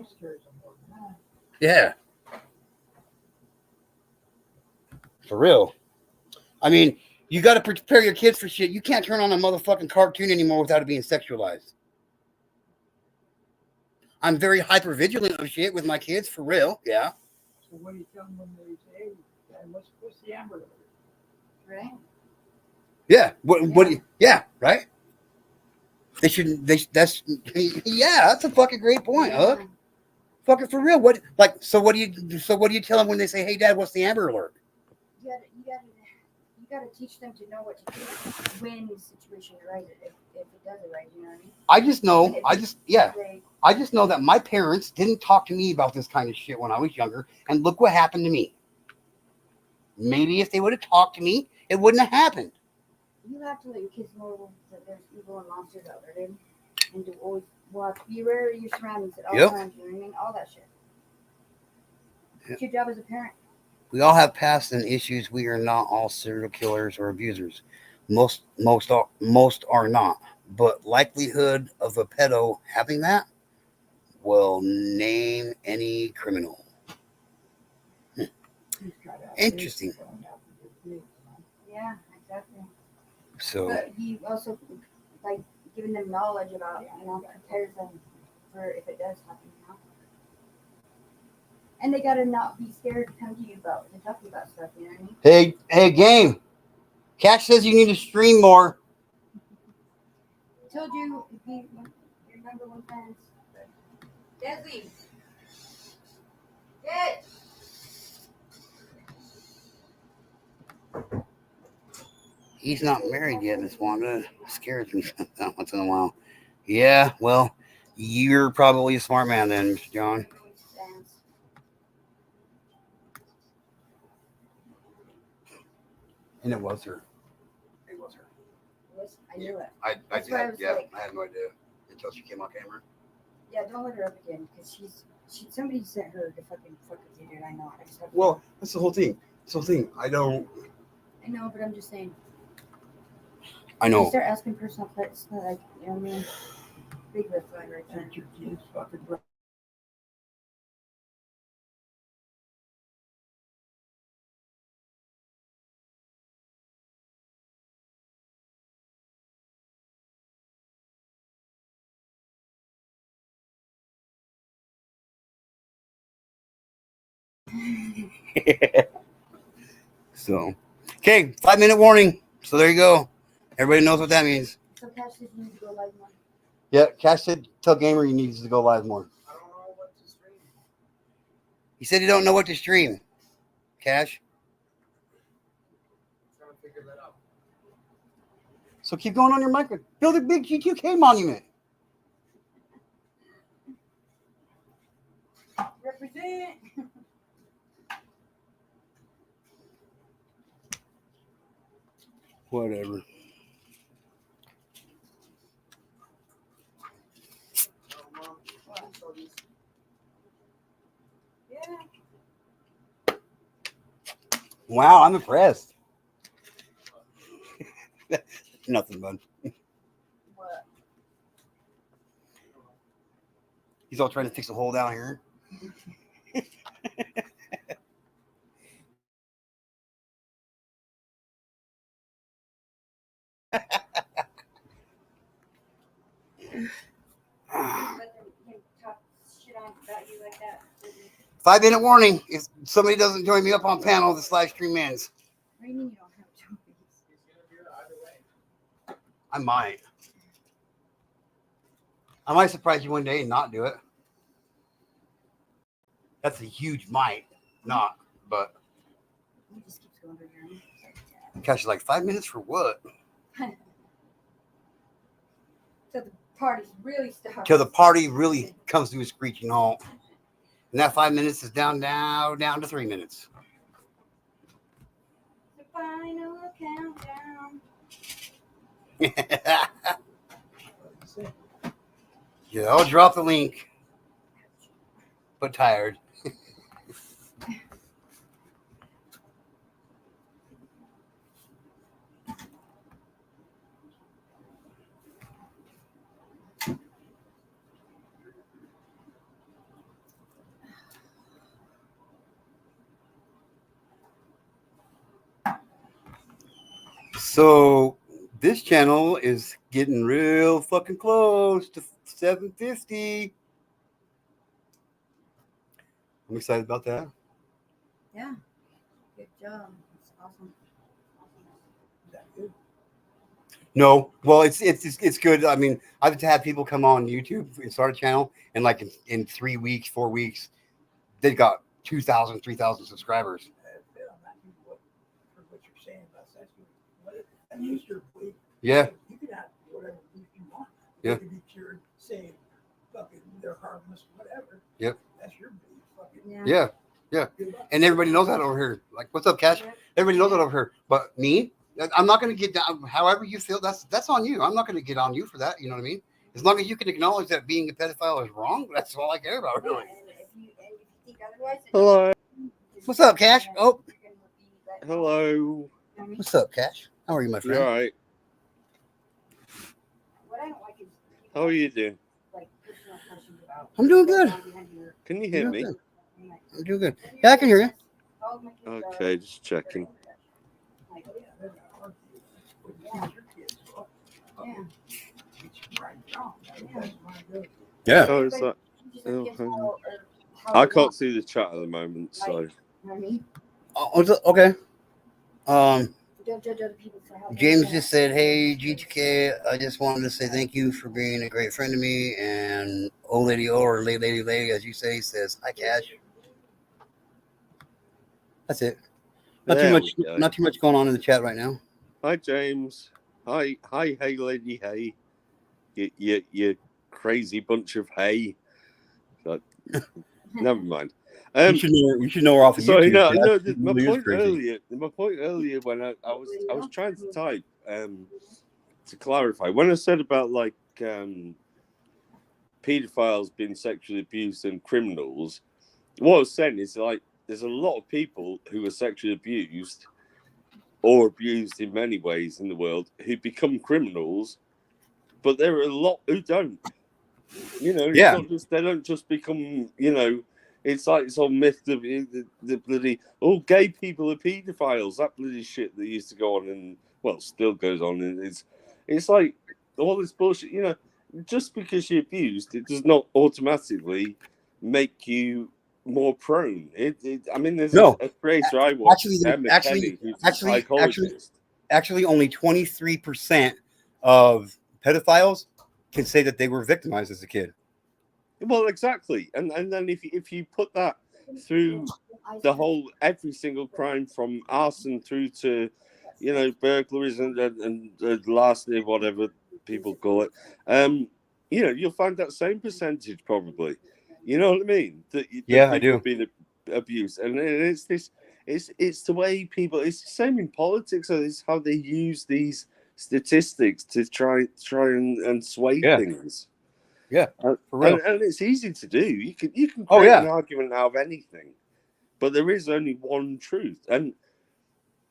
sexual. Yeah. For real. I mean, you got to prepare your kids for shit. You can't turn on a motherfucking cartoon anymore without it being sexualized. I'm very hyper vigilant of shit with my kids, for real. Yeah. So what do you tell them when they say, hey, Dad, what's the Amber Alert? Right? Yeah. Yeah, right? That's a fucking great point, Hook. Fucking for real. What do you tell them when they say, hey Dad, what's the Amber Alert? You gotta teach them to know what to do when the situation arises. If it does arise, you know what I mean? I just know, They- I just know that my parents didn't talk to me about this kind of shit when I was younger, and look what happened to me. Maybe if they would have talked to me, it wouldn't have happened. You have to let your kids know that there's evil and monsters out there, dude. And to always watch, be aware of your surroundings at all Yep. times, you know what I mean? All that shit. Yep. It's your job as a parent. We all have past and issues. We are not all serial killers or abusers. Most are not. But likelihood of a pedo having that will name any criminal. Interesting. Yeah, exactly. So But he also like giving them knowledge about, prepares them for if it does happen, And they gotta not be scared to come to you to talk to you about stuff, you know what I mean? hey, game. Cash says you need to stream more. Told you your number one fans. Desi. Get. He's not married yet, Miss Wanda. Scares me once in a while. Yeah, well, you're probably a smart man then, Mr. John. And it was her. It was her. I knew it. I That's why I was like- I had no idea until she came on camera. Yeah, don't let her up again because somebody sent her to fucking fuck with you, dude. I know. I just have to- Well, that's the whole thing. I don't. I know, but I'm just saying. I You know. start asking personal questions, like, you know what I mean? Big red flag right there. Sent your kids fucking bro. So, okay, 5-minute warning. So there you go. Everybody knows what that means. So Cash says you need to go live more. Yeah, Cash said tell Gamer he needs to go live more. I don't know what to stream. He said he don't know what to stream. Cash. Trying to figure that out. So keep going on your mic. Build a big G2K monument. Represent. Whatever. Yeah. Wow, I'm impressed. Nothing, bud. What? He's all trying to fix a hole down here. Let him talk shit on about you like that. 5-minute warning. If somebody doesn't join me up on panel, this live stream ends. What do you mean you don't have choice? He's gonna do it either way. I might. I might surprise you one day and not do it. That's a huge might. Not, but He just keeps going to your Cash is like 5 minutes for what? So the party's really starts. Till the party really comes to a screeching halt. And that 5 minutes is down to 3 minutes. The final countdown. Yeah, I'll drop the link. But tired. So this channel is getting real fucking close to 750. I'm excited about that. Yeah. Good job. That's awesome. Is that good? No, well, it's good. I mean, I've had people come on YouTube and start a channel, and like in 3 weeks, 4 weeks, they got 2,000, 3,000 subscribers. Phil, not you, what you're saying about sex. That is your belief. Yeah, You can have whatever belief you want. Yeah. You can be cured, saying, fucking, they're harmless, whatever. Yep. That's your belief. Fucking, Yeah. yeah, good luck. and everybody knows that over here. Like, what's up, Cash? Everybody knows that over here. But me, I'm not going to get down. However you feel, that's on you. I'm not going to get on you for that. You know what I mean? As long as you can acknowledge that being a pedophile is wrong, that's all I care about, really. And if you think otherwise, Hello. then What's up, Cash? Oh, Hello. what's up, Cash? How are you, my You friend? all right? What I don't like is How are you doing? like personal questions about I'm doing good. behind your Can you I'm hear doing me? good. I'm doing good. Yeah, I can hear you. all of my kids are- Okay, just checking. Like, Yeah, they're not hard to do. Wouldn't teach your kids, well, yeah. teach them right and wrong. That's my good. Yeah. Oh, it's like, Teach the kids hang on. how I they can't want, see the chat at the moment, so. you know what I mean? Okay. Don't judge other people for how they James want. just said, "Hey, G2K, I just wanted to say thank you for being a great friend to me." And old lady O or lady, as you say, says, "Hi, Cash." That's it. Not too There much. we go. Not too much going on in the chat right now. Hi, James. Hi, hey, lady, hey. You crazy bunch of hay. But, never mind. You should know her off of Sorry, YouTube. no. Cash. She My really is point crazy. earlier when I was trying to type to clarify when I said about like pedophiles being sexually abused and criminals. What I was saying is like there's a lot of people who are sexually abused or abused in many ways in the world who become criminals, but there are a lot who don't. You know, it's Yeah. not just they don't just become. You know, it's like this whole myth of the bloody gay people are paedophiles. That bloody shit that used to go on and well still goes on. And it's like all this bullshit. You know, just because you're abused, it does not automatically make you more prone. I mean, there's No. a creator I watch, Actually, Emma Kelly, who's a actually, psychologist. Actually, only 23% of pedophiles can say that they were victimized as a kid. Well, exactly, and then if you put that through the whole every single crime from arson through to, you know, burglaries and larceny, whatever people call it, you know, you'll find that same percentage probably. You know what I mean? That Yeah, I people do. have been abused, and it's this. It's the way people. It's the same in politics. It's how they use these statistics to try and sway Yeah. things. Yeah, And, for real. and it's easy to do. You can Oh, create yeah. an argument out of anything, but there is only one truth, and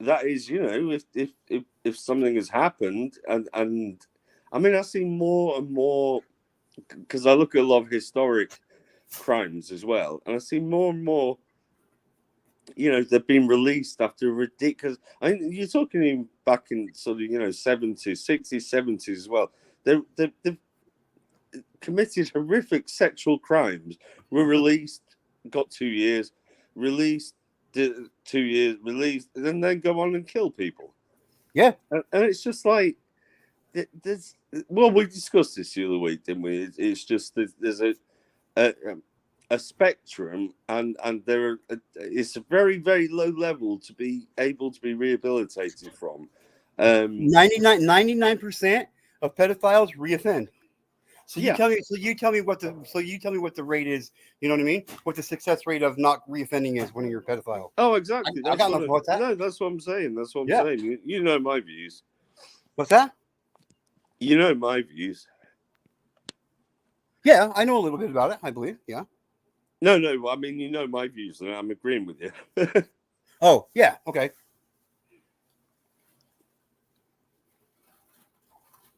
that is, you know, if something has happened, and I mean, I see more and more because I look at a lot of historic crimes as well, and I see more and more. You know, they've been released after ridiculous. I mean, you're talking even back in sort of 70s, 60s, 70s as well. They've committed horrific sexual crimes, were released, got 2 years, released, did 2 years, released, and then go on and kill people. Yeah. And it's just like, there's, well, we discussed this the other week, didn't we? It's just there's a spectrum, and it's a very, very low level to be able to be rehabilitated from. 99% of pedophiles reoffend. So you Yeah. tell me what the rate is. You know what I mean? What the success rate of not reoffending is when you're a pedophile. Oh, exactly. I got nothing about that. No, that's what I'm saying. That's what I'm Yeah. saying. You know my views. What's that? You know my views. Yeah, I know a little bit about it. I believe. Yeah. No. I mean, you know my views, and I'm agreeing with you. Oh, yeah. Okay.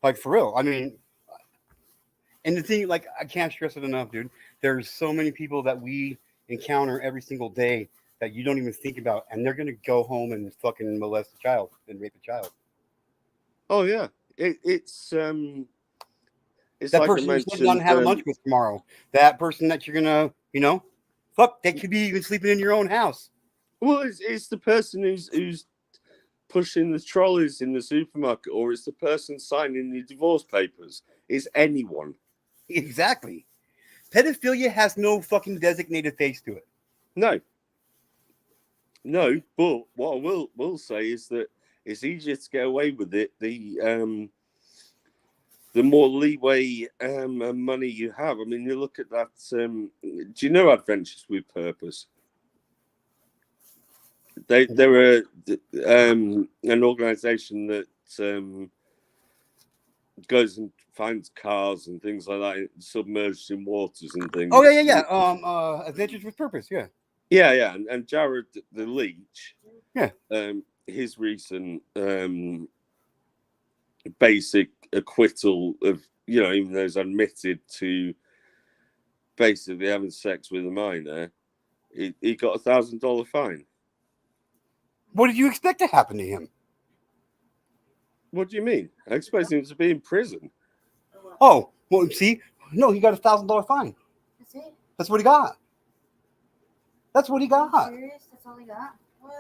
Like for real. I mean, and the thing, like, I can't stress it enough, dude. There's so many people that we encounter every single day that you don't even think about, and they're gonna go home and fucking molest a child and rape a child. Oh yeah, it's That like person you're sitting down and having lunch with tomorrow. That person that you're gonna, fuck, they could be even sleeping in your own house. Well, it's the person who's pushing the trolleys in the supermarket, or it's the person signing the divorce papers. It's anyone. Exactly. Pedophilia has no fucking designated face to it. No. But what I will say is that it's easier to get away with it the more leeway and money you have. I mean, you look at that. Do you know Adventures with Purpose? They're an organisation that goes and finds cars and things like that submerged in waters and things. Oh yeah. Adventures with Purpose. Yeah. Yeah, and Jared the Leech. Yeah. His recent basic acquittal of, even though he's admitted to basically having sex with a minor, he got a $1,000 fine. What did you expect to happen to him? What do you mean? I expect him to be in prison. Oh, well, see, no, he got a $1,000 fine. That's it. That's what he got. That's what he Are you got. serious? That's all he got? What?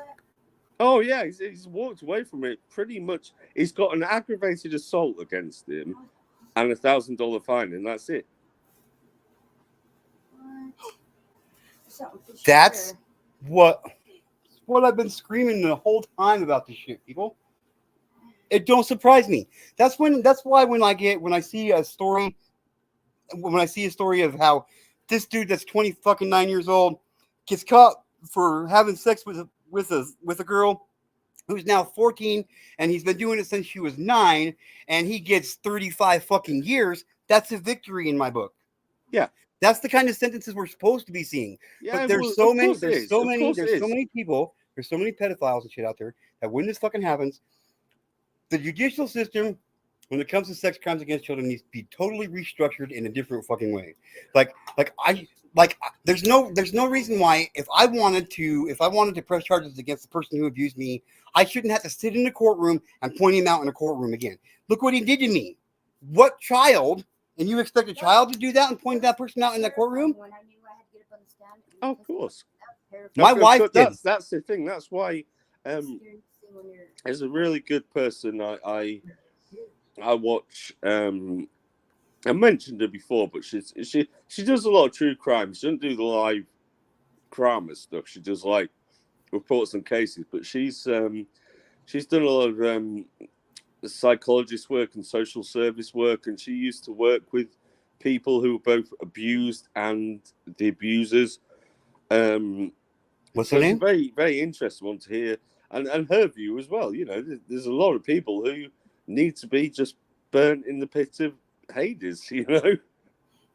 Oh yeah, he's walked away from it pretty much. He's got an aggravated assault against him and a $1,000 fine, and that's it. What? Something fishy That's there. what I've been screaming the whole time about this shit, people. It don't surprise me. That's why when I see a story of how this dude that's 29 years old gets caught for having sex with a girl who's now 14, and he's been doing it since she was 9, and he gets 35 fucking years. That's a victory in my book. Yeah. That's the kind of sentences we're supposed to be seeing. Yeah, But there's well, so of many course it is. Of course it is. many people, there's so many pedophiles and shit out there that when this fucking happens, the judicial system, when it comes to sex crimes against children, needs to be totally restructured in a different fucking way. There's no reason why if I wanted to press charges against the person who abused me, I shouldn't have to sit in the courtroom and point him out in a courtroom again. Look what he did to me. What child? And you expect a child to do that and point that person out in the courtroom? When I knew I had to get up on the stand and Oh, of kiss course. him, that was My terrifying. wife did. That's the thing. That's why It's scary to see when you're- there's a really good person I watch. I mentioned her before, but she does a lot of true crime. She doesn't do the live crime stuff. She does like reports and cases. But she's done a lot of psychologist work and social service work, and she used to work with people who were both abused and the abusers. What's So her it's a name? very, very interesting one to hear, and her view as well. There's a lot of people who need to be just burnt in the pit of Hades.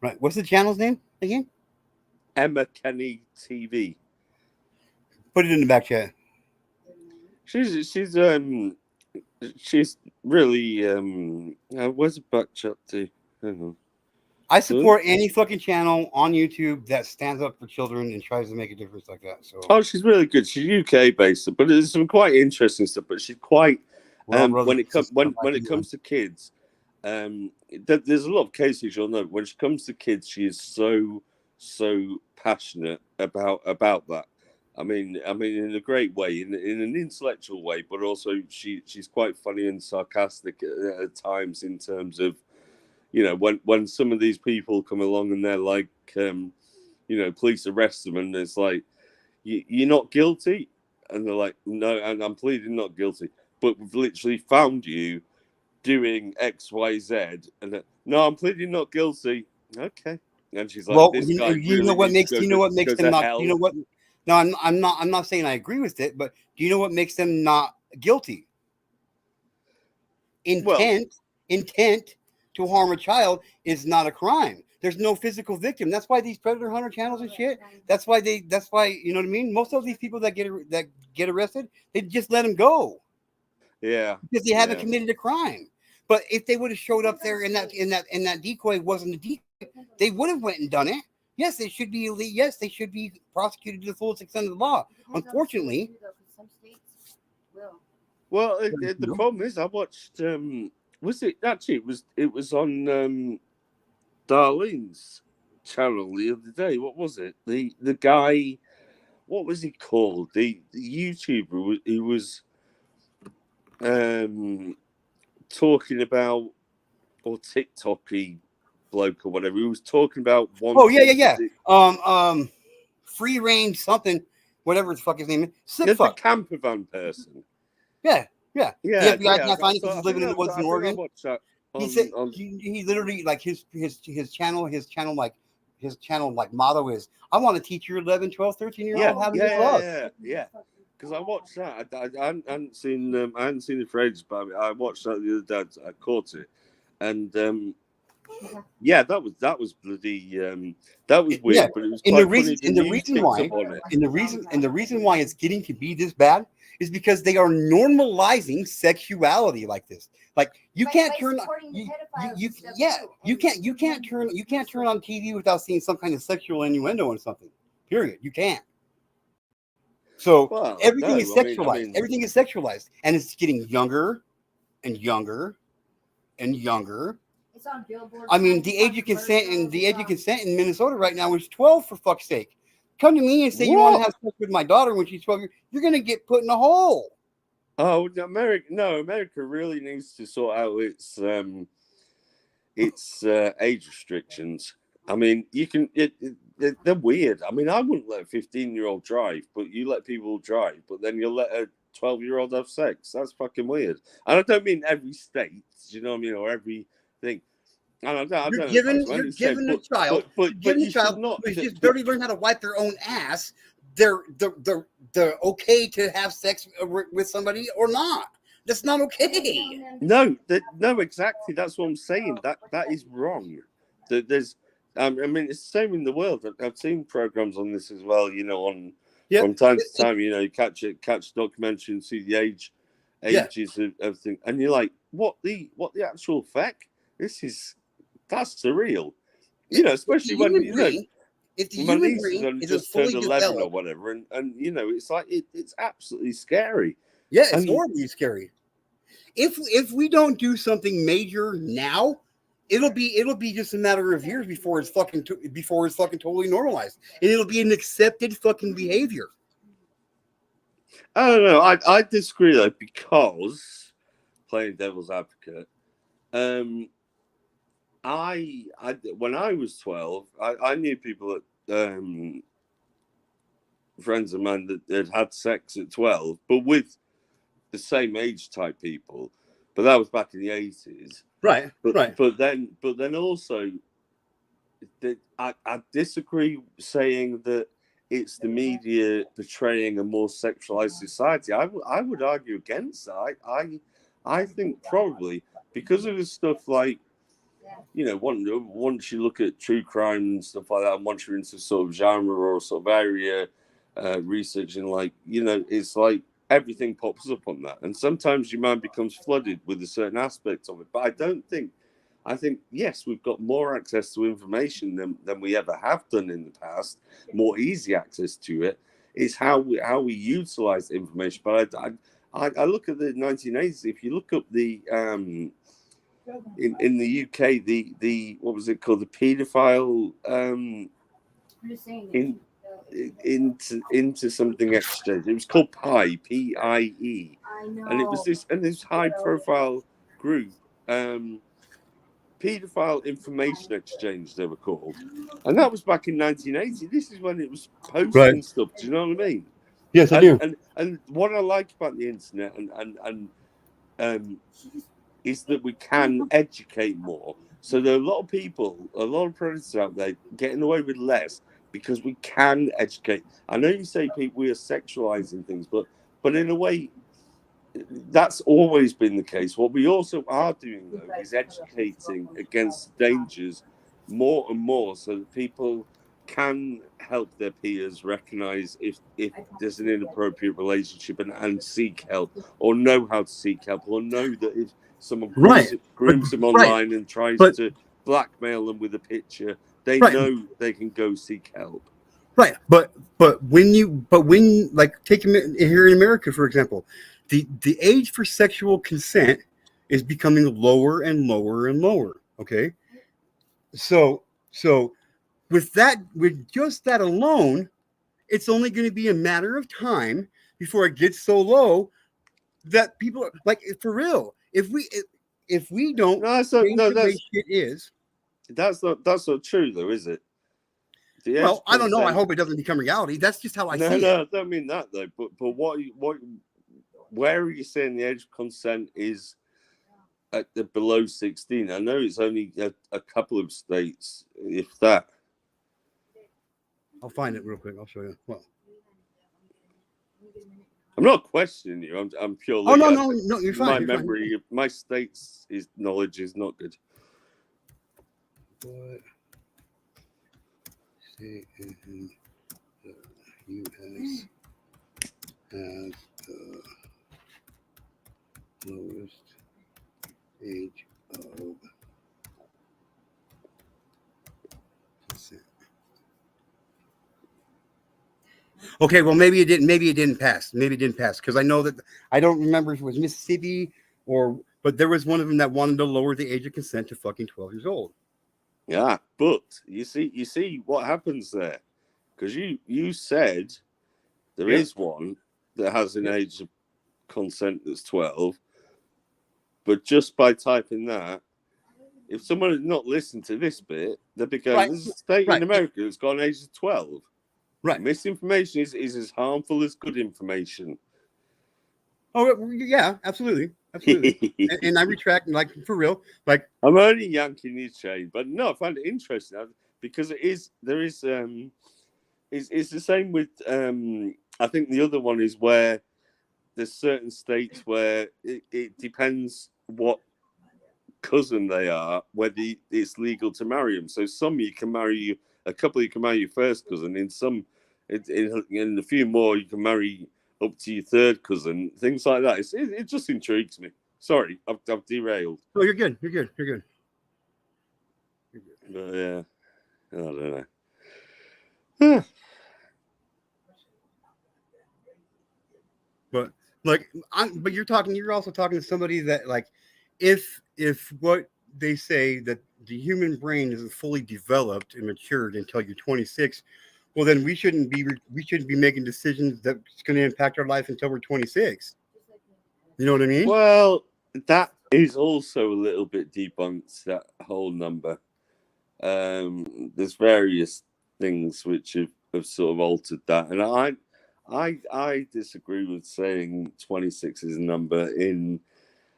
Right. What's the channel's name again? Emma Kenny TV. Put it in the back chat. She's really where's the back chat to? Hang on. I support any fucking channel on YouTube that stands up for children and tries to make a difference like that. So, Oh, she's really good. She's UK based, but there's some quite interesting stuff. But she's quite when it comes to kids, there's a lot of cases you'll know. When she comes to kids, she is so passionate about that. I mean, in a great way, in an intellectual way, but also she's quite funny and sarcastic at times in terms of, when some of these people come along and they're like, police arrest them and it's like, you're not guilty, and they're like, no, and I'm pleading not guilty, but we've literally found you doing X, Y, Z, and no, I'm pleading not guilty. Okay, and she's like, well, this you guy know really what needs makes to you go know what to- makes go them to not. hell. You know what? No, I'm not saying I agree with it, but do you know what makes them not guilty? Intent to harm a child is not a crime. There's no physical victim. That's why these predator hunter channels and shit. That's why you know what I mean. Most of these people that get arrested, they just let them go Yeah, because they haven't yeah. committed a crime. But if they would have showed up there and that decoy wasn't a decoy, they would have went and done it. Yes, they should be elite. Yes, they should be prosecuted to the fullest extent of the law. Unfortunately, some states will. Well, the problem is, I watched. Was it actually? It was on Darlene's channel the other day. What was it? The guy. What was he called? The YouTuber who was talking about, or TikToky bloke or whatever. He was talking about one. oh yeah. Free range something, whatever the fuck his name is. Sick It's the fuck. camper van person. Yeah. Yeah, The FBI can't find it because he's living in the woods in Oregon. I watched that. He said he literally, like, his channel like motto is, I want to teach your 11, 12, 13-year-old how to get love. Yeah. Because I watched that. I hadn't seen it for ages, but I watched that the other day. I caught it, and Yeah, that was bloody. That was weird, Yeah, but it was and quite the reason funny. and the reason picked why up on it. and the reason why it's getting to be this bad is because they are normalizing sexuality like this. Like you can't turn you can't turn on TV without seeing some kind of sexual innuendo or something. Period. You can't. So Well, everything no, is I mean- sexualized. Everything is sexualized, and it's getting younger and younger and younger. It's on billboards. I mean, the age of consent in Minnesota right now is 12, for fuck's sake. Come to me and say you want to What? have sex with my daughter when she's 12 years, you're gonna get put in a hole. Oh, America really needs to sort out its age restrictions. I mean, you can. They're weird. I mean, I wouldn't let a 15-year-old drive, but you let people drive, but then you'll let a 12-year-old have sex. That's fucking weird. And I don't mean every state, you know what I mean, or every thing. I don't You're know, giving Rosemary, a child, but giving you a should child not. who's just barely learned how to wipe their own ass. They're okay to have sex with somebody or not. That's not okay. No, exactly. That's what I'm saying. That is wrong. There's, I mean, it's the same in the world. I've seen programs on this as well. You know, from time to time, you know, you catch a documentary and see the ages of things, and you're like, what the actual fuck? That's surreal. You know, especially when you know. If the My human niece has brain only is just fully turned 11 or developed, whatever, and you know, it's like it's absolutely scary. yeah, it's And- horribly scary. If we don't do something major now, it'll be just a matter of years before it's fucking totally normalized, and it'll be an accepted fucking behavior. I don't know. I disagree though, because playing devil's advocate, I when I was 12, I knew people that friends of mine that had sex at 12, but with the same age type people. But that was back in the 80s. Right. But then also, I disagree saying that it's the media portraying a more sexualized society. I would argue against that. I think probably because of the stuff like, you know, once you look at true crime and stuff like that, and once you're into sort of genre or sort of area researching, like, you know, it's like everything pops up on that, and sometimes your mind becomes flooded with a certain aspect of it. But I think yes, we've got more access to information than we ever have done in the past, more easy access to it. It's how we utilize the information. But I look at the 1980s. If you look up the in the UK, the what was it called, the paedophile into something exchange. It was called PIE, PIE, and it was this high profile group, paedophile information exchange they were called, and that was back in 1980. This is when it was posting stuff. Do you know what I mean? Yes, I do. And what I like about the internet and is that we can educate more. So there are a lot of people, a lot of predators out there getting away with less because we can educate. I know you say we are sexualizing things, but in a way, that's always been the case. What we also are doing, though, is educating against dangers more and more so that people can help their peers recognize if there's an inappropriate relationship and seek help, or know how to seek help, or know that if someone grooms them online and tries to blackmail them with a picture, they know they can go seek help. Right, but when like take here in America, for example, the age for sexual consent is becoming lower and lower and lower. Okay, so with just that alone, it's only going to be a matter of time before it gets so low that people like, for real. If we don't change the way shit is, that's not true though, is it? Well, I don't know. I hope it doesn't become reality. That's just how I see it. No, I don't mean that though. But where are you saying the age of consent is at the below 16? I know it's only a couple of states, if that. I'll find it real quick. I'll show you. Well, I'm not questioning you. I'm purely. Oh no, you're fine. My memory, my state's knowledge is not good. what state in the U.S. has the lowest age of consent? Okay, well maybe it didn't. Maybe it didn't pass. Maybe it didn't pass because I know that I don't remember if it was Mississippi but there was one of them that wanted to lower the age of consent to fucking 12 years old. Yeah, but you see what happens there, because you said there Yeah. is one that has an age of consent that's 12, but just by typing that, if someone had not listened to this bit, they'd be going, Right. "There's a state Right. in America that's got an age of 12." Right. Misinformation is as harmful as good information. Oh yeah, absolutely, absolutely. and I retract, like for real, like I'm only yanking his chain, but no, I find it interesting because it's the same with I think the other one is where there's certain states where it depends what cousin they are, whether it's legal to marry them. So some you can marry a couple you can marry your first cousin, in some in a few more you can marry up to your third cousin, things like that. It just intrigues me. Sorry, I've derailed. oh, you're good. But yeah, I don't know. But you're also talking to somebody that like, if what they say that the human brain isn't fully developed and matured until you're 26, well then we shouldn't be making decisions that's going to impact our life until we're 26. You know what I mean? Well, that is also a little bit debunked, that whole number. There's various things which have sort of altered that, and I disagree with saying 26 is a number.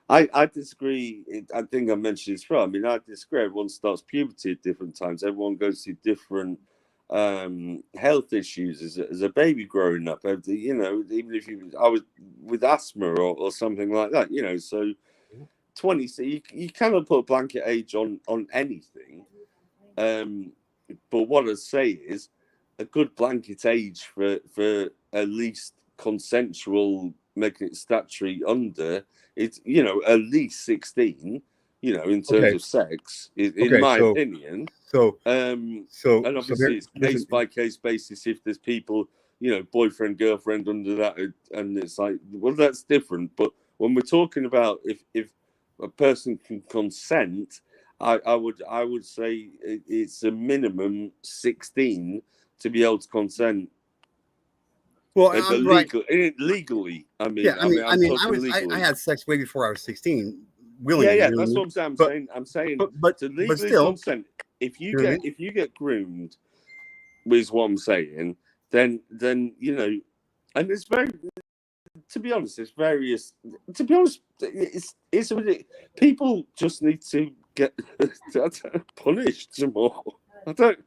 I disagree. I think I mentioned this before. I mean, I disagree. Everyone starts puberty at different times. Everyone goes through different health issues as a baby growing up. You know, even if I was with asthma or something like that. You know, so 20. So you cannot put a blanket age on anything. But what I'd say is a good blanket age for at least consensual, making it statutory under, it's, you know, at least 16, you know, in terms of sex, in my opinion. So and obviously it's case by case basis. If there's people, you know, boyfriend, girlfriend under that, and it's like, well, that's different. But when we're talking about if a person can consent, I would say it's a minimum 16 to be able to consent. Well, legally. I mean, yeah, I had sex way before I was 16. Willingly, yeah, that's what I'm saying. I'm saying but to legally still, consent. If you get groomed, is what I'm saying. Then you know, and it's very. To be honest, it's various. To be honest, it's people just need to get punished more. I don't.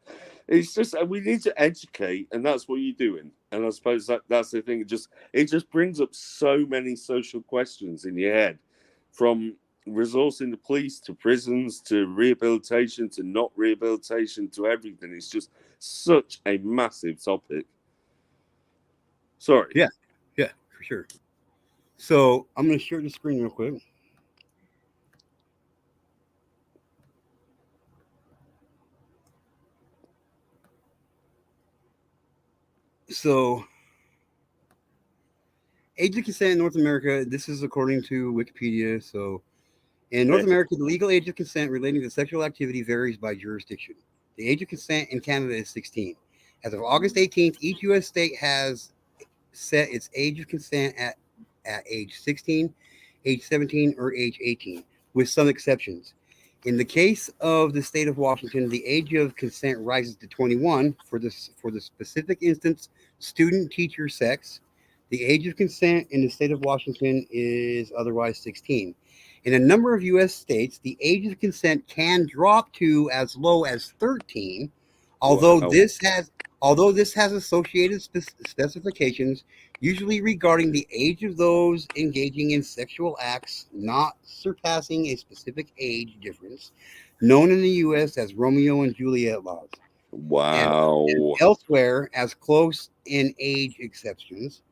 It's just we need to educate, and that's what you're doing. And I suppose that's the thing. It just brings up so many social questions in your head, from resourcing the police to prisons to rehabilitation to not rehabilitation to everything. It's just such a massive topic. Sorry. Yeah, for sure. So I'm going to share the screen real quick. So, age of consent in North America, this is according to Wikipedia. So, in North America, the legal age of consent relating to sexual activity varies by jurisdiction. The age of consent in Canada is 16. As of August 18th, each U.S. state has set its age of consent at age 16, age 17, or age 18, with some exceptions. In the case of the state of Washington, the age of consent rises to 21 for the specific instance, student teacher sex. The age of consent in the state of Washington is otherwise 16. In a number of U.S. states, the age of consent can drop to as low as 13, although this has associated specifications, usually regarding the age of those engaging in sexual acts not surpassing a specific age difference. known in the U.S. as Romeo and Juliet laws, Wow. and elsewhere as close in age exceptions.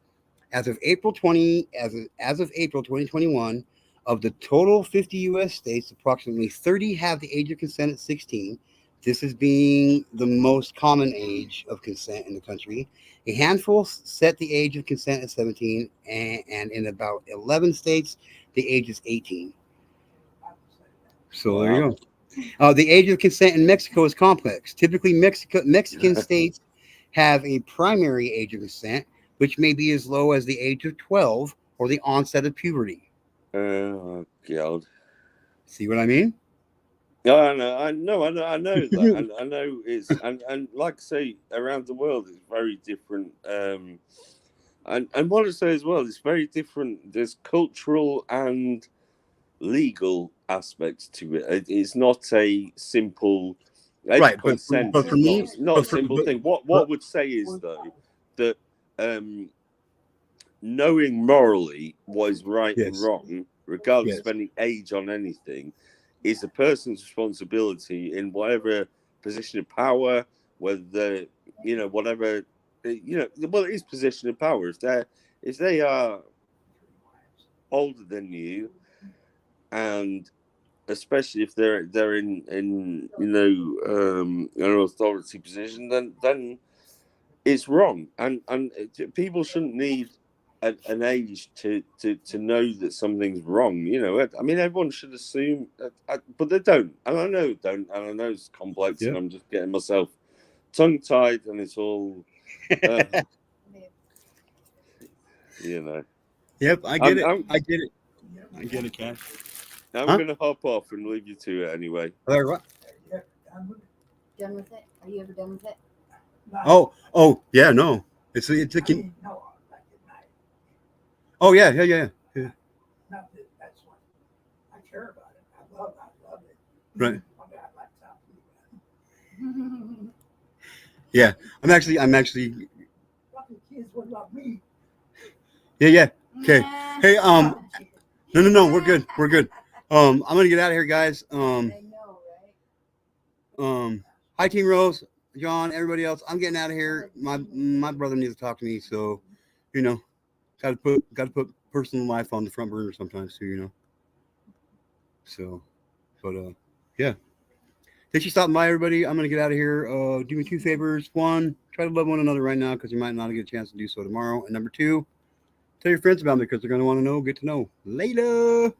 As of April 2021, of the total 50 U.S. states, approximately 30 have the age of consent at 16. This is being the most common age of consent in the country. A handful set the age of consent at 17, and in about 11 states, the age is 18. So there you go. The age of consent in Mexico is complex. Typically, Mexican states have a primary age of consent, which may be as low as the age of 12 or the onset of puberty. Oh God. See what I mean? No, I know that. And I know it's and like I say, around the world it's very different. And what I say as well, it's very different. There's cultural and legal aspects to it. It's not a simple Right, but consent. for me, It's not a simple thing. What I would say is though that knowing morally what is right and Yes. wrong, regardless Yes. of any age on anything, is a person's responsibility in whatever position of power, whether whatever well, it is position of power. If they are older than you, and especially if they're in an authority position, then it's wrong, and people shouldn't need an age to know that something's wrong. I mean, everyone should assume, but they don't, and I know they don't, and I know it's complex, Yep. and I'm just getting myself tongue tied, and it's all, Yep, I get it. I get it. I get it, Cash. I'm Huh? going to hop off and leave you to it anyway. All right. Yeah, done with it? Done with it? Are you ever done with it? No, Oh, yeah, no. It's a I didn't know like at night. oh, yeah. Not that that's what I care about it. I love it. Right. One day I'd like to talk to you. Yeah. I'm actually, Fucking kids would love me. yeah. Okay. Nah. Hey, no, we're good. I'm gonna get out of here, guys. I know, right? Hi, Team Rose, John, everybody else. I'm getting out of here. My brother needs to talk to me, so got to put personal life on the front burner sometimes too, So, but yeah. Thanks for stopping by, everybody. I'm gonna get out of here. Do me 2 favors. 1, try to love one another right now because you might not get a chance to do so tomorrow. And number 2, tell your friends about me because they're gonna want to know. Get to know. Later.